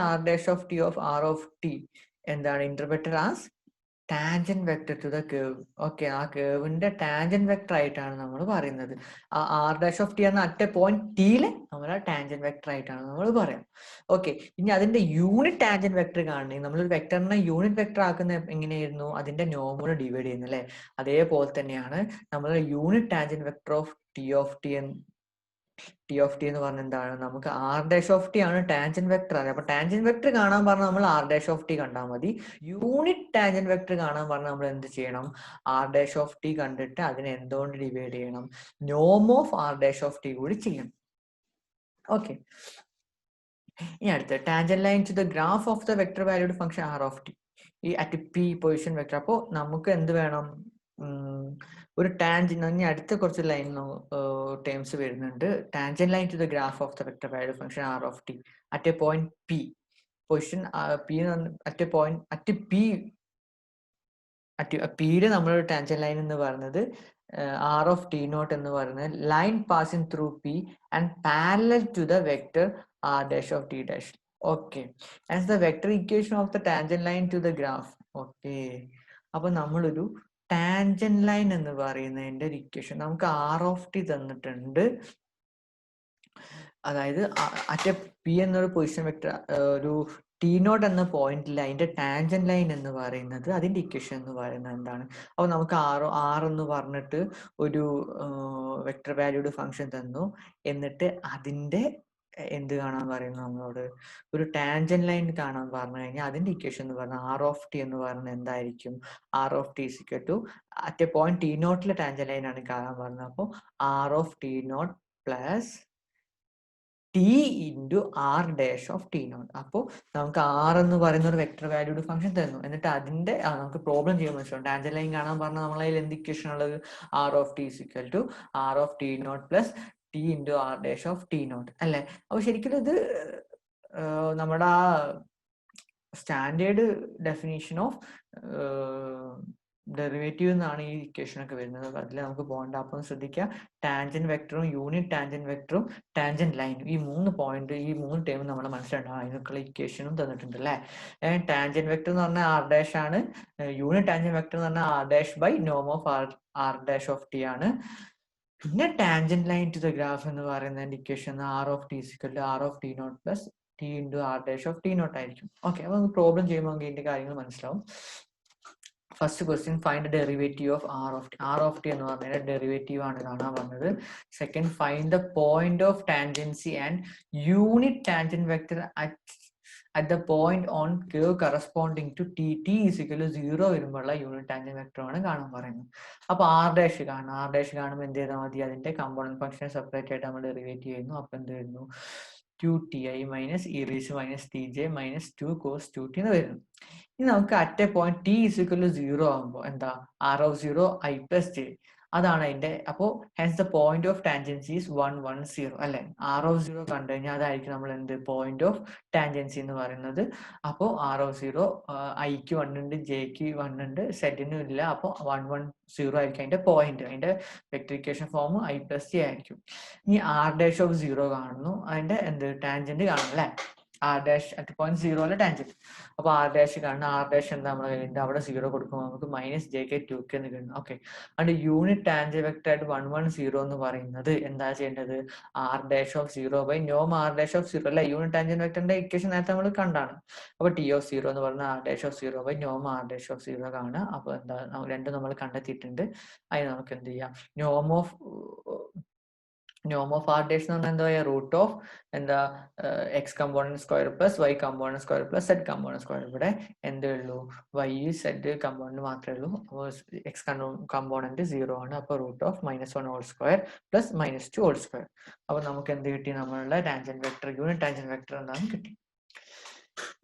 R' of R(t) എന്താണ്? Interpreted as tangent vector to the curve. Okay, ആ കർവിന്റെ ടാൻജന്റ് വെക്ടർ ആയിട്ടാണ് നമ്മൾ പറയുന്നത്. ആ R'(t) എന്ന അറ്റ് എ പോയിന്റ് Tയിലെ നമ്മളെ ടാൻജന്റ് വെക്ടർ ആയിട്ടാണ് നമ്മൾ പറയാം. ഓക്കെ, ഇനി അതിന്റെ യൂണിറ്റ് ടാൻജന്റ് വെക്ടർ കാണണമെങ്കിൽ നമ്മളൊരു വെക്ടറിനെ യൂണിറ്റ് വെക്ടർ ആക്കുന്ന എങ്ങനെയായിരുന്നു? അതിന്റെ നോർമൽ ഡിവൈഡ് ചെയ്യുന്നത് അല്ലെ. അതേപോലെ തന്നെയാണ് നമ്മൾ unit tangent vector of T(t) എന്ന് പറഞ്ഞ എന്താണ്? നമുക്ക് R'(t) ആണ് ടാൻജന്റ് വെക്ടർ. അപ്പൊ ടാൻജന്റ് വെക്ടർ കാണാൻ പറഞ്ഞാൽ നമ്മൾ R'(t) കണ്ടാൽ മതി. യൂണിറ്റ് ടാൻജന്റ് വെക്ടർ കാണാൻ പറഞ്ഞാൽ നമ്മൾ എന്ത് ചെയ്യണം? R'(t) കണ്ടിട്ട് അതിനെ എന്തുകൊണ്ട് ഡിവൈഡ് ചെയ്യണം? നോം ഓഫ് R'(t) കൂടി ചെയ്യണം. ഓക്കെ, ഇനി അടുത്ത tangent line to the graph of the vector valued function R(t) ഈ അറ്റ് P പൊസിഷൻ വെക്ടർ. അപ്പോൾ നമുക്ക് എന്ത് വേണം? ഒരു ടാൻജന്റ്. ഇനി അടുത്ത കുറച്ച് ലൈൻ ടേംസ് വരുന്നുണ്ട്. Tangent line to the graph of the vector valued function R(t) at a point P position P at a point at Pയുടെ നമ്മളൊരു ടാൻജന്റ് ലൈൻ എന്ന് പറയുന്നത് R(t0) എന്ന് പറയുന്നത് line passing through P and parallel to the vector R'(t'). Okay, as the vector equation of the tangent line to the graph. Okay, അപ്പൊ നമ്മളൊരു ടാൻജന്റ് ലൈൻ എന്ന് പറയുന്നതിന്റെ ഒരു ഇക്വേഷൻ നമുക്ക് R(t) തന്നിട്ടുണ്ട്. അതായത് അറ്റ് P എന്നൊരു പൊസിഷൻ വെക്ടർ ഒരു T0 എന്ന പോയിന്റിൽ അതിന്റെ ടാൻജന്റ് ലൈൻ എന്ന് പറയുന്നത് അതിന്റെ ഇക്വേഷൻ എന്ന് പറയുന്നത് എന്താണ്? അപ്പൊ നമുക്ക് R എന്ന് പറഞ്ഞിട്ട് ഒരു വെക്ടർ വാല്യൂഡ് ഫംഗ്ഷൻ തന്നു. എന്നിട്ട് അതിന്റെ എന്ത് കാണാൻ പറയുന്നു നമ്മളോട്? ഒരു ടാൻജന്റ് ലൈൻ കാണാൻ പറഞ്ഞു കഴിഞ്ഞാൽ അതിന്റെ ഇക്വേഷൻ എന്ന് പറഞ്ഞാൽ ആർ ഓഫ് ടി എന്ന് പറഞ്ഞാൽ എന്തായിരിക്കും? R of T is equal to at a point t നോട്ടിലെ ടാൻജന്റ് ലൈൻ ആണ് കാണാൻ പറഞ്ഞത്. അപ്പോൾ r of T nought plus T into R dash of T nought. അപ്പോൾ നമുക്ക് ആർ എന്ന് പറയുന്ന ഒരു വെക്ടർ വാല്യൂഡ് ഫംഗ്ഷൻ തന്നു. എന്നിട്ട് അതിന്റെ നമുക്ക് പ്രോബ്ലം ചെയ്യാൻ മനസ്സിലാവും. ടാൻജന്റ് ലൈൻ കാണാൻ പറഞ്ഞാൽ നമ്മളതിൽ എന്ത് ഇക്വേഷൻ ഉള്ളത്? R of T is equal to R of T nought plus T into R dash of T nought അല്ലേ? അപ്പോൾ ശരിക്കും ഇത് നമ്മുടെ ആ സ്റ്റാൻഡേർഡ് ഡെഫിനിഷൻ ഓഫ് ഡെറിവേറ്റീവ് എന്നാണ് ഈ ഇക്വേഷൻ ഒക്കെ വരുന്നത്. അതിൽ നമുക്ക് പോകേണ്ട. അപ്പം ശ്രദ്ധിക്കുക, ടാൻജന്റ് വെക്ടറും യൂണിറ്റ് ടാൻജന്റ് വെക്ടറും ടാൻജന്റ് ലൈനും ഈ 3 പോയിന്റ് ഈ 3 ടേം നമ്മൾ മനസ്സിലാക്കണം. അതിനൊക്കെയുള്ള ഇക്വേഷനും തന്നിട്ടുണ്ട് അല്ലേ? ടാൻജന്റ് വെക്ടർ എന്ന് പറഞ്ഞാൽ ആർ ഡാഷ് ആണ്. യൂണിറ്റ് ടാൻജന്റ് വെക്ടർ എന്ന് പറഞ്ഞാൽ ആർ ഡാഷ് ബൈ നോം of R dash of T ആണ്. പിന്നെ tangent line to the graph എന്ന് പറയുന്നതിന്റെ equation R of T is equal to R of T nought plus T into R dash of T nought ആയിരിക്കും. ഓക്കെ, അപ്പോൾ നമുക്ക് പ്രോബ്ലം ചെയ്യുമ്പോൾ നമുക്ക് ഇതിന്റെ കാര്യങ്ങൾ മനസ്സിലാവും. First question find derivative of R of T. R of T എന്ന് പറഞ്ഞാൽ ഡെറിവേറ്റീവ് ആണ് കാണാൻ പറഞ്ഞത്. Second, find the point of tangency and unit tangent vector at the point on curve corresponding to t. T is equal to 0 വരുമ്പോഴുള്ള യൂണിറ്റ് ടാൻജന്റ് വെക്ടർ ആണ് കാണാൻ പറയുന്നത്. അപ്പൊ ആർ ഡാഷ് കാണാം. ആർ ഡാഷ് കാണുമ്പോൾ എന്ത് ചെയ്താൽ മതി? അതിന്റെ കമ്പോണന്റ് ഫംഗ്ഷൻ സെപ്പറേറ്റ് ആയിട്ട് നമ്മൾ ഡെറിവേറ്റ് ചെയ്യുന്നു. അപ്പൊ എന്ത് വരുന്നു? 2ti minus E raise minus T J minus 2 cos 2t എന്ന് വരുന്നു. ഇനി നമുക്ക് at a point T is equal to 0 ആകുമ്പോൾ എന്താ? R of 0 I plus J അതാണ് അതിന്റെ. അപ്പോൾ hence the point of tangency is 1 1 0 അല്ലെ? ആർ ഓഫ് 0 കണ്ടു കഴിഞ്ഞാൽ അതായിരിക്കും നമ്മൾ എന്ത് പോയിന്റ് ഓഫ് ടാൻജൻസി എന്ന് പറയുന്നത്. അപ്പോൾ ആർ ഓഫ് 0 ഐക്ക് 1 ഉണ്ട്, ജെക്ക് 1 ഉണ്ട്, സെറ്റിനും ഇല്ല. അപ്പോൾ 1 1 0 ആയിരിക്കും അതിന്റെ പോയിന്റ്. അതിന്റെ വെക്ടറിക്കേഷൻ ഫോം ഐ പ്ലസ് ജെ ആയിരിക്കും. ഇനി ആർ ഡാഷ് ഓഫ് 0 കാണുന്നു, അതിന്റെ എന്ത് ടാൻജന്റ് കാണും അല്ലെ? ആർ ഡാഷ് അറ്റ് പോയിന്റ് 0 അല്ലെ ടാൻജന്റ്. അപ്പൊ ആർ ഡാഷ് കാണുന്ന ആർ ഡാഷ് എന്താ നമ്മൾ കഴിഞ്ഞിട്ട് അവിടെ 0 കൊടുക്കുമ്പോൾ നമുക്ക് മൈനസ് ജെ കെ 2 എന്ന് കിട്ടുന്നു. ഓക്കെ, അതുകൊണ്ട് യൂണിറ്റ് ടാൻജന്റ് വെക്ടർ ആയിട്ട് 1 1 0 എന്ന് പറയുന്നത് എന്താ ചെയ്യേണ്ടത്? ആർ ഡാഷ് ഓഫ് 0 ബൈ നോം ആർ ഡാഷ് ഓഫ് 0 അല്ലെ? യൂണിറ്റ് ടാൻജന്റ് വെക്ടറിന്റെ ഇക്വേഷൻ നേരത്തെ നമ്മൾ കണ്ടാണ്. അപ്പൊ ടി ഓഫ് 0 എന്ന് പറഞ്ഞാൽ ആർ ഡാഷ് ഓഫ് 0 ബൈ നോം ആർ ഡാഷ് ഓഫ് 0 കാണുക. അപ്പൊ എന്താ രണ്ടും നമ്മൾ കണ്ടെത്തിയിട്ടുണ്ട്. അതിന് നമുക്ക് എന്ത് ചെയ്യാം? നോം ഓഫ് ആർ ഡാഷ് എന്ന് പറഞ്ഞാൽ എന്താ പറയുക? റൂട്ട് ഓഫ് എന്താ X component square plus Y component square plus Z component square. ഇവിടെ എന്തേ ഉള്ളൂ? വൈ സെഡ് കമ്പോണന്റ് മാത്രമേ ഉള്ളൂ. അപ്പോൾ എക്സ് കമ്പോണന്റ് 0 ആണ്. അപ്പോൾ root of -1 whole square plus -2 whole square. അപ്പോൾ നമുക്ക് എന്ത് കിട്ടി? നമ്മളുടെ tangent vector unit tangent vector എന്താണ് കിട്ടി.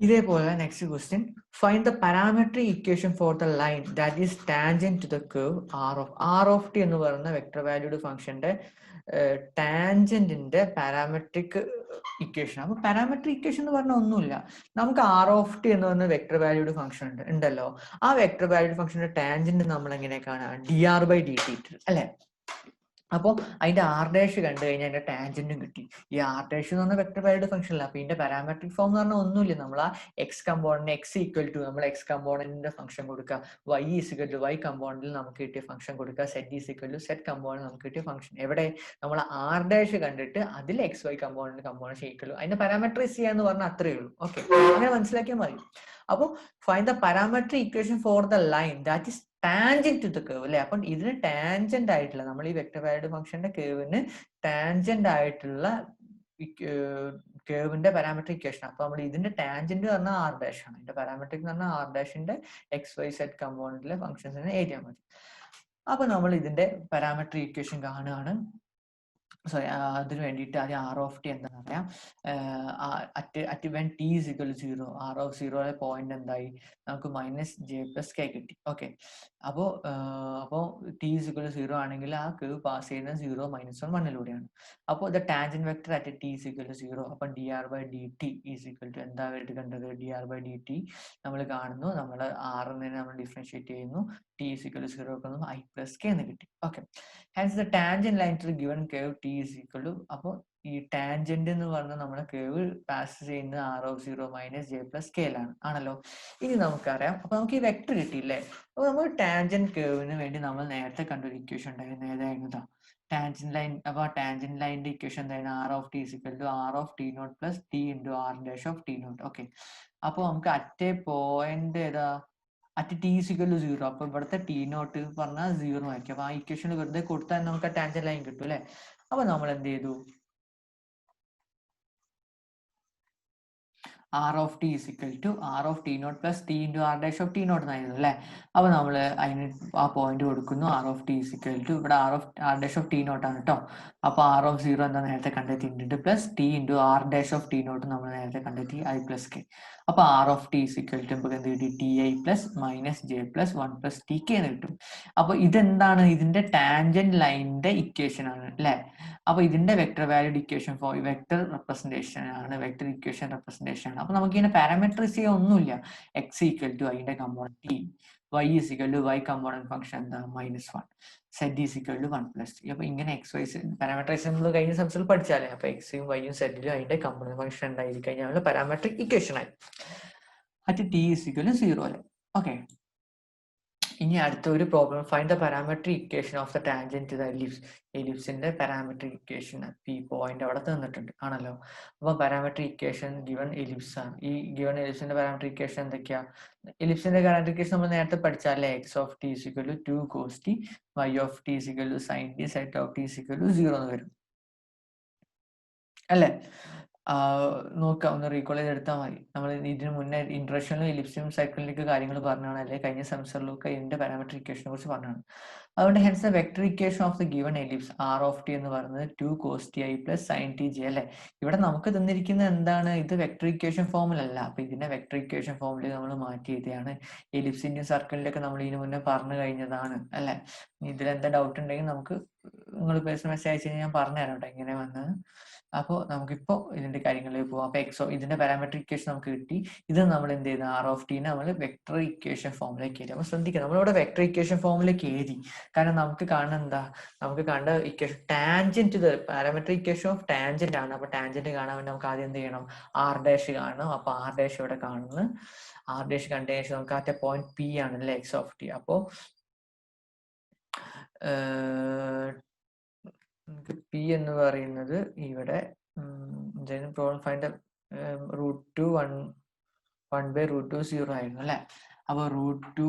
ഇതേപോലെ next question, find the parametric equation for the line that is tangent to the curve R of T എന്ന് പറയുന്ന വെക്ടർ വാല്യൂഡ് ഫംഗ്ഷന്റെ ടാൻജന്റിന്റെ പാരാമെട്രിക് ഇക്വേഷൻ. അപ്പൊ പാരാമെട്രിക് ഇക്വേഷൻ എന്ന് പറഞ്ഞാൽ ഒന്നുമില്ല. നമുക്ക് ആർ ഓഫ് ടി എന്ന് പറഞ്ഞ വെക്ടർ വാല്യൂഡ് ഫംഗ്ഷൻ ഉണ്ടല്ലോ. ആ വെക്ടർ വാല്യൂഡ് ഫംഗ്ഷന്റെ ടാൻജന്റ് നമ്മൾ എങ്ങനെ കാണാം? dr ബൈ dt അല്ലെ? അപ്പോൾ അതിന്റെ ആർ ഡാഷ് കണ്ടു കഴിഞ്ഞാൽ അതിന്റെ ടാൻജന്റും കിട്ടി. ഈ ആർ ഡാഷ് എന്ന് പറഞ്ഞ വെക്ടർ വാല്യൂഡ് ഫംഗ്ഷൻ അല്ല. അപ്പൊ ഇതിന്റെ പാരാമെട്രിക് ഫോം എന്ന് പറഞ്ഞാൽ ഒന്നുമില്ല. നമ്മൾ ആ X component X equal to നമ്മൾ എക്സ് കമ്പോണന്റിന്റെ ഫംഗ്ഷൻ കൊടുക്കുക, വൈ ഈക്വൽ ടു വൈ കമ്പോണന്റിൽ നമുക്ക് കിട്ടിയ ഫംഗ്ഷൻ കൊടുക്കുക, Z equal to Z component നമുക്ക് കിട്ടിയ ഫംഗ്ഷൻ. എവിടെ? നമ്മൾ ആർ ഡാഷ് കണ്ടിട്ട് അതിൽ എക്സ് വൈ കമ്പോണന്റ് ഈക്വൽ അതിന്റെ പാരാമെട്രൈസ് ചെയ്യാന്ന് പറഞ്ഞാൽ അത്രയേ ഉള്ളൂ. ഓക്കെ, അങ്ങനെ മനസ്സിലാക്കിയാൽ മതി. അപ്പോൾ find the parametric equation for the line that is tangent to the curve അല്ലെ? അപ്പം ഇതിന് ടാൻജന്റ് ആയിട്ടുള്ള നമ്മൾ ഈ വെക്ടർ വാല്യൂഡ് ഫംഗ്ഷന്റെ കേവിന് ടാൻജന്റ് ആയിട്ടുള്ള കേവിന്റെ പാരാമെട്രിക് ഇക്വേഷൻ. അപ്പൊ നമ്മൾ ഇതിന്റെ ടാൻജന്റ് പറഞ്ഞാൽ ആർ ഡാഷ് ആണ്. ഇതിന്റെ പാരാമെട്രിക് എന്ന് പറഞ്ഞാൽ ആർ ഡാഷിന്റെ എക്സ് വൈ സെഡ് കമ്പോണന്റിലെ ഫംഗ്ഷൻസിനെ എഴുതിയാൽ മതി. അപ്പൊ നമ്മൾ ഇതിന്റെ പാരാമെട്രിക് ഇക്വേഷൻ കാണുകയാണ്. സോറി, അതിന് വേണ്ടിയിട്ട് ആദ്യം ആർ ഓഫ് ടി എന്താണെന്ന് അറിയാം. At when T is equal to 0 R of 0 point എന്തായി? നമുക്ക് മൈനസ് ജെ പ്ലസ് കെ കിട്ടി. ഓക്കെ, അപ്പോൾ ടി ഇസ് ഈക്വൽ ടു 0 ആണെങ്കിൽ ആ കേവ് പാസ് ചെയ്യുന്ന 0 -1 1ലൂടെയാണ്. അപ്പോൾ the tangent vector at T is equal to 0. അപ്പം dr by D T is equal to എന്താ എടുക്കേണ്ടത്? dr ബൈ ഡി ടി നമ്മൾ കാണുന്നു. നമ്മൾ ആർ എന്നതിനെ നമ്മൾ ഡിഫറൻഷിയേറ്റ് ചെയ്യുന്നു. ടി ഇസ് ഈക്വൽ ടു 0 വെക്കുന്നു, ഐ പ്ലസ് കെ എന്ന് കിട്ടി. Okay, hence the tangent line to the given curve T is equal to. അപ്പോൾ ഈ ടാൻജന്റ് എന്ന് പറഞ്ഞാൽ നമ്മുടെ കേവ് പാസ് ചെയ്യുന്നത് R of 0 minus J plus K ആണല്ലോ. ഇനി നമുക്കറിയാം. അപ്പൊ നമുക്ക് ഈ വെക്ടർ കിട്ടിയില്ലേ? അപ്പൊ നമ്മൾ ടാൻജന്റ് കേവിന് വേണ്ടി നമ്മൾ നേരത്തെ കണ്ടൊരു ഇക്വേഷൻ ഉണ്ടായിരുന്നു. ഏതായിരുന്നു? Tangent line. അപ്പൊ ടാൻജന്റ് ലൈനിന്റെ ഇക്വേഷൻ എന്തായിരുന്നു? R of T is equal to R of T nought plus T into R dash of T nought. Okay, അപ്പൊ നമുക്ക് അറ്റ് എ പോയിന്റ് ഏതാ? At T is equal to 0. അപ്പൊ ഇവിടുത്തെ ടി നോട്ട് പറഞ്ഞാൽ 0 ആയിരിക്കും. അപ്പൊ ആ ഇക്വേഷൻ വെറുതെ കൊടുത്താൽ നമുക്ക് ആ ടാൻജന്റ് ലൈൻ കിട്ടും അല്ലെ. അപ്പൊ നമ്മൾ എന്ത് ചെയ്തു, r of t is equal to r of t naught plus t into r dash of t naught എന്നായിരുന്നു അല്ലേ. അപ്പൊ നമ്മൾ അതിന് ആ പോയിന്റ് കൊടുക്കുന്നു, r of t is equal to ഇവിടെ r dash of t naught ആണ് കേട്ടോ. അപ്പൊ r of 0 എന്താ നേരത്തെ കണ്ടെത്തിയിട്ടുണ്ട്, plus t into r dash of t naught നമ്മൾ നേരത്തെ കണ്ടെത്തി i plus k. അപ്പൊ r of t is equal to നമുക്ക് എന്ത് കിട്ടി, ti plus minus j plus 1 plus tk എന്ന് കിട്ടും. അപ്പൊ ഇതെന്താണ്, ഇതിന്റെ ടാൻജന്റ് ലൈനിന്റെ ഇക്വേഷൻ ആണ് അല്ലെ. അപ്പൊ ഇതിന്റെ vector valued equation for vector representation ആണ്, വെക്ടർ ഇക്വേഷൻ റെപ്രസെന്റേഷൻ ആണ്. അപ്പൊ നമുക്ക് ഇങ്ങനെ പാരാമെട്രിക്സ് ചെയ്യാൻ ഒന്നുമില്ല. എക്സ് ഈക്വൽ ടു അതിന്റെ component T, y is equal to y component function എന്താ -1, z is equal to 1 plus t. അപ്പൊ ഇങ്ങനെ എക്സ് വൈ പാരാമെട്രിക്സ് നമ്മൾ കഴിഞ്ഞ സെമിസ്റ്ററിൽ പഠിച്ചാലേ. അപ്പൊ എക്സും വൈയും സെഡിലും അതിന്റെ കമ്പോണന്റ് ഫംഗ്ഷൻ ഉണ്ടായി കഴിഞ്ഞാൽ പാരാമെട്രിക് ഇക്വേഷൻ ആയി. At T is equal to 0 അല്ലെ. ഓക്കെ, ഇനി അടുത്ത ഒരു problem, find the parametric equation of the tangent to the ellipse. എലിപ്സിന്റെ പാരാമെട്രിക് ഇക്വേഷൻ പി പോയിന്റ് അവിടെ തന്നിട്ടുണ്ട് ആണല്ലോ. അപ്പൊ പാരാമെട്രിക് ഇക്വേഷൻ ഗിവൺ എലിപ്സ് ആണ്. ഈ ഗിവൺ എലിപ്സിന്റെ പാരാമെട്രിക് ഇക്വേഷൻ എന്തൊക്കെയാ? എലിപ്സിന്റെ പാരാമെട്രിക് ഇക്വേഷൻ നമ്മൾ നേരത്തെ പഠിച്ചാലേ, x of T is equal to 2 cos t, y of T is equal to sin t, z of T is equal to 0 എന്ന് വരും അല്ലേ. നോക്കാം, ഒന്ന് റീകോൾ ചെയ്തെടുത്താൽ മതി. നമ്മൾ ഇതിന് മുന്നേ ഇൻട്രക്ഷനിലും എലിപ്സിലും സൈക്കിളിലേക്ക് കാര്യങ്ങൾ പറഞ്ഞാണ്, അല്ലെ കഴിഞ്ഞ സെമിസ്റ്ററിലൊക്കെ ഇതിന്റെ പാരാമെട്രിക് ഇക്വേഷനെ കുറിച്ച് പറഞ്ഞാണ്. അതുകൊണ്ട് hence the vector equation of the given ellipse r of T എന്ന് പറയുന്നത് 2 cos ti plus sin t j അല്ലെ. ഇവിടെ നമുക്ക് തന്നിരിക്കുന്നത് എന്താണ്, ഇത് വെക്ടർ ഇക്വേഷൻ ഫോമിലല്ല. അപ്പൊ ഇതിനെ വെക്ടർ ഇക്വേഷൻ ഫോമിൽ നമ്മൾ മാറ്റി എഴുതിയാണ്. എലിപ്സിന്റെയും സർക്കിളിലൊക്കെ നമ്മൾ ഇതിന് മുന്നേ പറഞ്ഞു കഴിഞ്ഞതാണ് അല്ലെ. ഇതിലെന്താ ഡൗട്ട് ഉണ്ടെങ്കിൽ നമുക്ക് നിങ്ങൾ പേഴ്സണൽ മെസ്സേജ് അയച്ചു കഴിഞ്ഞാൽ ഞാൻ പറഞ്ഞുതരാം കേട്ടോ എങ്ങനെ വന്നത്. അപ്പോൾ നമുക്കിപ്പോൾ ഇതിന്റെ കാര്യങ്ങളിലേക്ക് പോകാം. അപ്പൊ എക്സോ ഇതിന്റെ പാരാമെട്രിക് ഇക്വേഷൻ നമുക്ക് കിട്ടി. ഇത് നമ്മൾ എന്ത് ചെയ്യുന്നത്, ആർ ഓഫ് ടീനെ നമ്മൾ വെക്ടർ ഇക്വേഷൻ ഫോമിലേക്ക് എഴുതി. അപ്പൊ ശ്രദ്ധിക്കുക, നമ്മളിവിടെ വെക്ടർ ഇക്വേഷൻ ഫോമിലേക്ക് എഴുതി. കാരണം നമുക്ക് കാണുന്ന എന്താ, നമുക്ക് കണ്ട ഇക്വേഷൻ ടാൻജന്റ്, ഇത് പാരാമെട്രിക് ഇക്വേഷൻ ഓഫ് ടാൻജന്റ് ആണ്. അപ്പൊ ടാൻജന്റ് കാണാൻ വേണ്ടി നമുക്ക് ആദ്യം എന്ത് ചെയ്യണം, ആർ ഡാഷ് കാണണം. അപ്പൊ ആർ ഡാഷ് ഇവിടെ കാണുന്നു. ആർ ഡാഷ് കണ്ടതിന് ശേഷം നമുക്ക് ആദ്യ പോയിന്റ് പി ആണ് അല്ലെ, എക്സ് ഓഫ് ടി. അപ്പോ നമുക്ക് പി എന്ന് പറയുന്നത് ഇവിടെ പ്രോബ്ലം ഫൈൻഡ് √2 1/√2 0 ആയിരുന്നു അല്ലെ. അപ്പൊ √2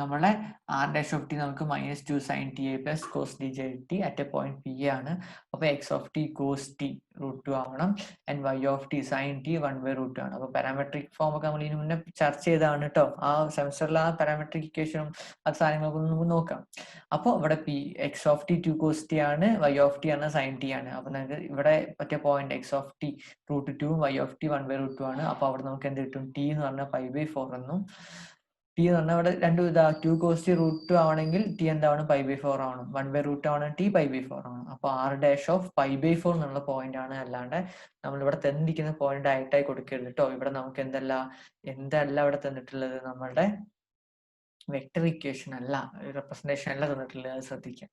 നമ്മളെ ആർ ഡാഷ് ഓഫ് ടി നമുക്ക് -2 sin ti plus cos dj കിട്ടി അറ്റ് എ പോയിന്റ് പി ആണ്. അപ്പൊ X of T cos t √2 ആവണം, and y of T sin t 1/√2 ആണ്. അപ്പൊ പാരാമെട്രിക് ഫോം ഒക്കെ നമ്മൾ ഇതിന് മുന്നേ ചർച്ച ചെയ്താണ് കേട്ടോ. ആ സെമിസ്റ്ററിൽ ആ പാരാമെട്രിക് ഇക്വേഷനും അത് സാധനങ്ങളൊക്കെ നമുക്ക് നോക്കാം. അപ്പോൾ ഇവിടെ P X of T 2 cos t ആണ്, y ഓഫ് ടി ആണ്, sin t ആണ്. അപ്പൊ നമുക്ക് ഇവിടെ പറ്റിയ point X of T √2 y of T 1/√2 ആണ്. അപ്പൊ അവിടെ നമുക്ക് എന്ത് കിട്ടും, ടി എന്ന് പറഞ്ഞാൽ π/4 എന്നും, ടി എന്ന് പറഞ്ഞാൽ ഇവിടെ രണ്ടും ഇതാ 2 cos t √2 ആവണമെങ്കിൽ ടി എന്താവണം, π/4 ആവണം. 1/√2 ആണ് ടി, π/4 ആണ്. അപ്പൊ ആർ ഡാഷ് ഓഫ് π/4 എന്നുള്ള പോയിന്റ് ആണ്. അല്ലാണ്ട് നമ്മൾ ഇവിടെ തന്നിരിക്കുന്ന പോയിന്റ് ആയിട്ടായി കൊടുക്കരുത് കേട്ടോ. ഇവിടെ നമുക്ക് എന്തല്ല ഇവിടെ തന്നിട്ടുള്ളത്, നമ്മളുടെ വെക്ടർ ഇക്വേഷൻ അല്ല, റെപ്രസെന്റേഷൻ അല്ല തന്നിട്ടുള്ളത്, അത് ശ്രദ്ധിക്കാം.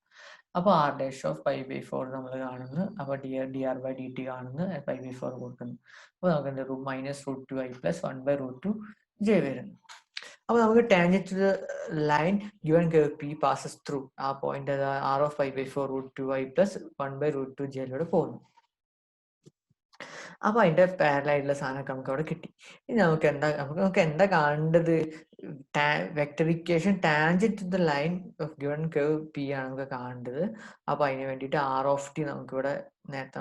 അപ്പൊ ആർ ഡാഷ് ഓഫ് π/4 നമ്മൾ കാണുന്നു. അപ്പൊ dr/dt കാണുന്നു, π/4 കൊടുക്കുന്നു. അപ്പൊ നമുക്ക് എന്ത് -√2i plus 1/√2 j വരുന്നു. അപ്പൊ നമുക്ക് tangent to the line given curve p passes through ആ point r of π/4 √2i plus 1/√2 j യിലൂടെ പോകുന്നു. അപ്പൊ അതിന്റെ പാരലായിട്ടുള്ള സാധനമൊക്കെ നമുക്ക് അവിടെ കിട്ടി. ഇനി നമുക്ക് എന്താ കാണേണ്ടത്, vector equation tangent to the line of given curve P ആണ് നമുക്ക് കാണേണ്ടത്. അപ്പൊ അതിന് വേണ്ടിയിട്ട് ആർ ഓഫ് ടി നമുക്കിവിടെ നേരത്തെ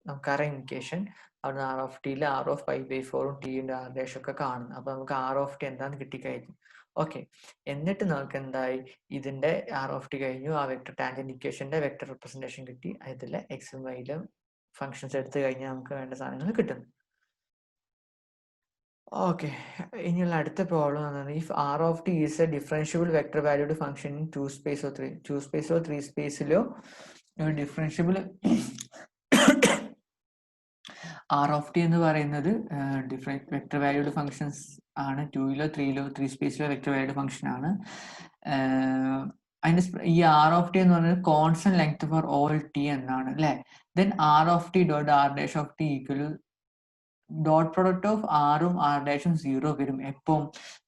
നമുക്കറിയാം ഇക്വേഷൻ. അവിടെ ആർ ഓഫ് ടിയിൽ ആർ ഓഫ് π/4 ടിന്റെ ആർ ഡാഷ് ഒക്കെ കാണുന്നു. അപ്പൊ നമുക്ക് ആർ ഓഫ് ടി എന്താന്ന് കിട്ടിക്കഴിഞ്ഞു. ഓക്കെ, എന്നിട്ട് നമുക്ക് എന്തായി, ഇതിന്റെ ആർ ഓഫ് ടി കഴിഞ്ഞു, ആ വെക്ടർ ടാൻജന്റ് ഇക്വേഷന്റെ വെക്ടർ റെപ്രസെന്റേഷൻ കിട്ടി. അതിലെ എക്സും വൈയിലും ഫംഗ്ഷൻസ് എടുത്തു കഴിഞ്ഞാൽ നമുക്ക് വേണ്ട സാധനങ്ങൾ കിട്ടുന്നു. ഓക്കെ, ഇനിയുള്ള അടുത്ത പ്രോബ്ലം എന്താണ്, if R of T is a differentiable vector valued function in 2 space or 2 space or 3 spaceലോ ഒരു ഡിഫറൻഷ്യബിൾ ആർ ഓഫ് ടി എന്ന് പറയുന്നത് ഡിഫറെന്റ് വെക്ടർ വാല്യൂഡ് ഫംഗ്ഷൻസ് ആണ്. 2ലോ 3ലോ 3 സ്പേസിലോ വെക്ടർ വാല്യൂഡ് ഫംഗ്ഷൻ ആണ്. അതിന്റെ ഈ ആർ ഓഫ് ടി എന്ന് പറയുന്നത് constant length for all T എന്നാണ് അല്ലെ. Then R of T dot R dash of T equal dot product of ആറും ആർ ഡാഷും 0 വരും. എപ്പം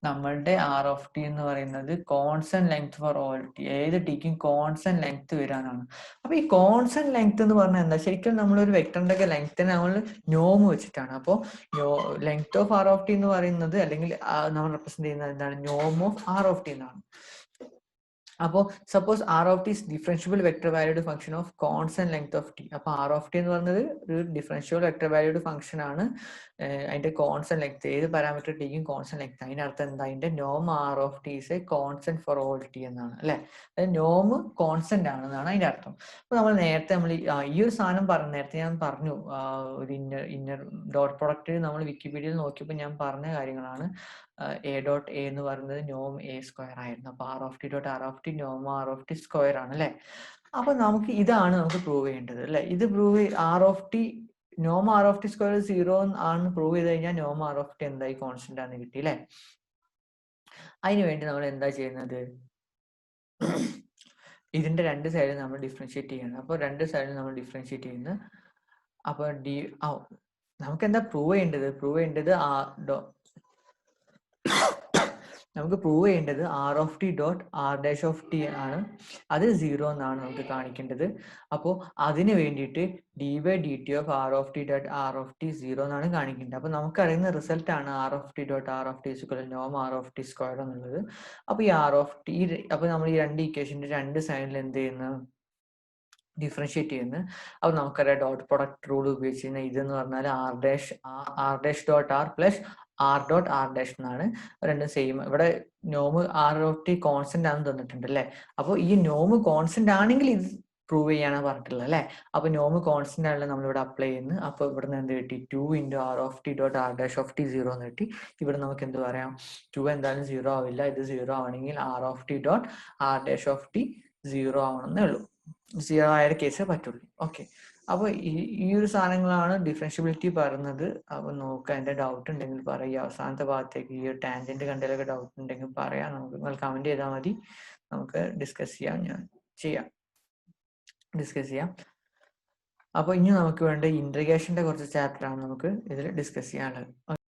നമ്മളുടെ ആർ ഓഫ് ടി എന്ന് പറയുന്നത് constant length for all T, ഏത് ടിക്കും കോൺസ്റ്റന്റ് ലെങ്ത് വരാനാണ്. അപ്പൊ ഈ കോൺസ്റ്റന്റ് ലെങ്ത് എന്ന് പറഞ്ഞാൽ എന്താ, ശരിക്കും നമ്മളൊരു വെക്ടറിന്റെ ഒക്കെ ലെങ്ത്തിനെ നമ്മൾ നോം വെച്ചിട്ടാണ്. അപ്പോൾ length of R of T എന്ന് പറയുന്നത്, അല്ലെങ്കിൽ നമ്മൾ റെപ്രസെന്റ് ചെയ്യുന്നത് എന്താണ്, നോം ഓഫ് ആർ ഓഫ് ടി എന്നാണ്. അപ്പോൾ suppose r of T is differentiable vector valued function of constant length of t. അപ്പോൾ ആർ ഓഫ് ടി എന്ന് പറയുന്നത് ഒരു ഡിഫറൻഷ്യബിൾ വെക്ടർ വാല്യൂഡ് ഫംഗ്ഷൻ ആണ്. അതിന്റെ കോൺസ്റ്റന്റ് ലെങ്ത്, ഏത് പാരാമീറ്റർ ടിക്കും കോൺസ്റ്റന്റ് ലെങ്ത്. അതിന്റെ അർത്ഥം എന്താ, അതിന്റെ നോം R of T is a constant for all T എന്നാണ് അല്ലെ. അതായത് നോം കോൺസ്റ്റന്റ് ആണെന്നാണ് അതിന്റെ അർത്ഥം. അപ്പൊ നമ്മൾ നേരത്തെ ഈ ഒരു സാധനം നേരത്തെ ഞാൻ പറഞ്ഞു, ഒരു ഇന്നർ ഡോട്ട് പ്രൊഡക്റ്റ് നമ്മൾ വിക്കിപീഡിയയിൽ നോക്കിയപ്പോൾ ഞാൻ പറഞ്ഞ കാര്യങ്ങളാണ്. എ ഡോട്ട് എ എന്ന് പറയുന്നത് നോം എ സ്ക്വയർ ആയിരുന്നു. അപ്പൊ R of T dot R of T നോം ആർ ഓഫ് ടി സ്ക്വയർ ആണ് അല്ലെ. അപ്പൊ നമുക്ക് ഇതാണ് നമുക്ക് പ്രൂവ് ചെയ്യേണ്ടത് അല്ലെ. ഇത് പ്രൂവ് ആർ ഓഫ് ടി നോം ആർ ഓഫ് ടി സ്ക്വയർ 0 ആണെന്ന് പ്രൂവ് ചെയ്ത് കഴിഞ്ഞാൽ നോം ആർ ഓഫ് ടി എന്തായി, കോൺസ്റ്റന്റ് ആണെന്ന് കിട്ടി അല്ലെ. അതിനു വേണ്ടി നമ്മൾ എന്താ ചെയ്യുന്നത്, ഇതിന്റെ രണ്ട് സൈഡിൽ നമ്മൾ ഡിഫറൻഷിയേറ്റ് ചെയ്യണം. അപ്പോൾ രണ്ട് സൈഡിൽ നമ്മൾ ഡിഫറൻഷിയേറ്റ് ചെയ്യുന്നത്. അപ്പൊ നമുക്ക് എന്താ പ്രൂവ് ചെയ്യേണ്ടത് നമുക്ക് പ്രൂവ് ചെയ്യേണ്ടത് r of T dot R dash of T ആണ്. അത് 0 എന്നാണ് നമുക്ക് കാണിക്കേണ്ടത്. അപ്പോൾ അതിന് വേണ്ടിയിട്ട് d by D T of R of T dot R of t 0 എന്നാണ് കാണിക്കേണ്ടത്. അപ്പൊ നമുക്കറിയുന്ന റിസൾട്ട് ആണ് r of T dot R of T equal നോം ആർ ഓഫ് ടി സ്ക്വയർ എന്നുള്ളത്. അപ്പൊ ഈ ആർ ഓഫ് ടി, അപ്പൊ നമ്മൾ ഈ രണ്ട് ഇക്വേഷന്റെ രണ്ട് സൈഡിൽ എന്ത് ചെയ്യുന്നു, ഡിഫറൻഷിയേറ്റ് ചെയ്യുന്നത്. അപ്പൊ നമുക്കറിയാം ഡോട്ട് പ്രൊഡക്റ്റ് റൂൾ ഉപയോഗിച്ച് കഴിഞ്ഞാൽ ഇതെന്ന് പറഞ്ഞാൽ R dash dot r plus r dot R dash എന്നാണ്. രണ്ടും സെയിം. ഇവിടെ നോമ് ആർ ഓഫ് ടി കോൺസ്റ്റന്റ് ആണെന്ന് തന്നിട്ടുണ്ട് അല്ലെ. അപ്പോൾ ഈ നോമ് കോൺസ്റ്റന്റ് ആണെങ്കിൽ ഇത് പ്രൂവ് ചെയ്യാനാണ് പറഞ്ഞിട്ടുള്ളത് അല്ലെ. അപ്പൊ നോമ് കോൺസ്റ്റന്റ് ആണല്ലോ നമ്മളിവിടെ അപ്ലൈ ചെയ്യുന്നത്. അപ്പൊ ഇവിടെ നിന്ന് എന്ത് കിട്ടി, 2 into r of T dot R dash of t 0 എന്ന് കിട്ടി. ഇവിടെ നമുക്ക് എന്ത് പറയാം, 2 എന്തായാലും 0 ആവില്ല. ഇത് 0 ആവണമെങ്കിൽ r of T dot R dash of t 0 ആവണമെന്നേ ഉള്ളൂ. 0 ആയ കേസേ പറ്റുള്ളൂ. ഓക്കെ. അപ്പൊ ഈ ഒരു സാധനങ്ങളാണ് ഡിഫറൻഷ്യബിലിറ്റി പറയുന്നത്. അപ്പൊ നോക്കുക, എന്റെ ഡൗട്ട് ഉണ്ടെങ്കിൽ പറയാം. ഈ അവസാനത്തെ ഭാഗത്തേക്ക് ഈ ടാൻജന്റ് കണ്ടതിലൊക്കെ ഡൗട്ട് ഉണ്ടെങ്കിൽ പറയാം. നിങ്ങൾ കമന്റ് ചെയ്താൽ മതി, നമുക്ക് ഡിസ്കസ് ചെയ്യാം. അപ്പൊ ഇനി നമുക്ക് വേണ്ട ഇന്റഗ്രേഷന്റെ കുറച്ച് ചാപ്റ്റർ ആണ് നമുക്ക് ഇതിൽ ഡിസ്കസ് ചെയ്യാനുള്ളത്.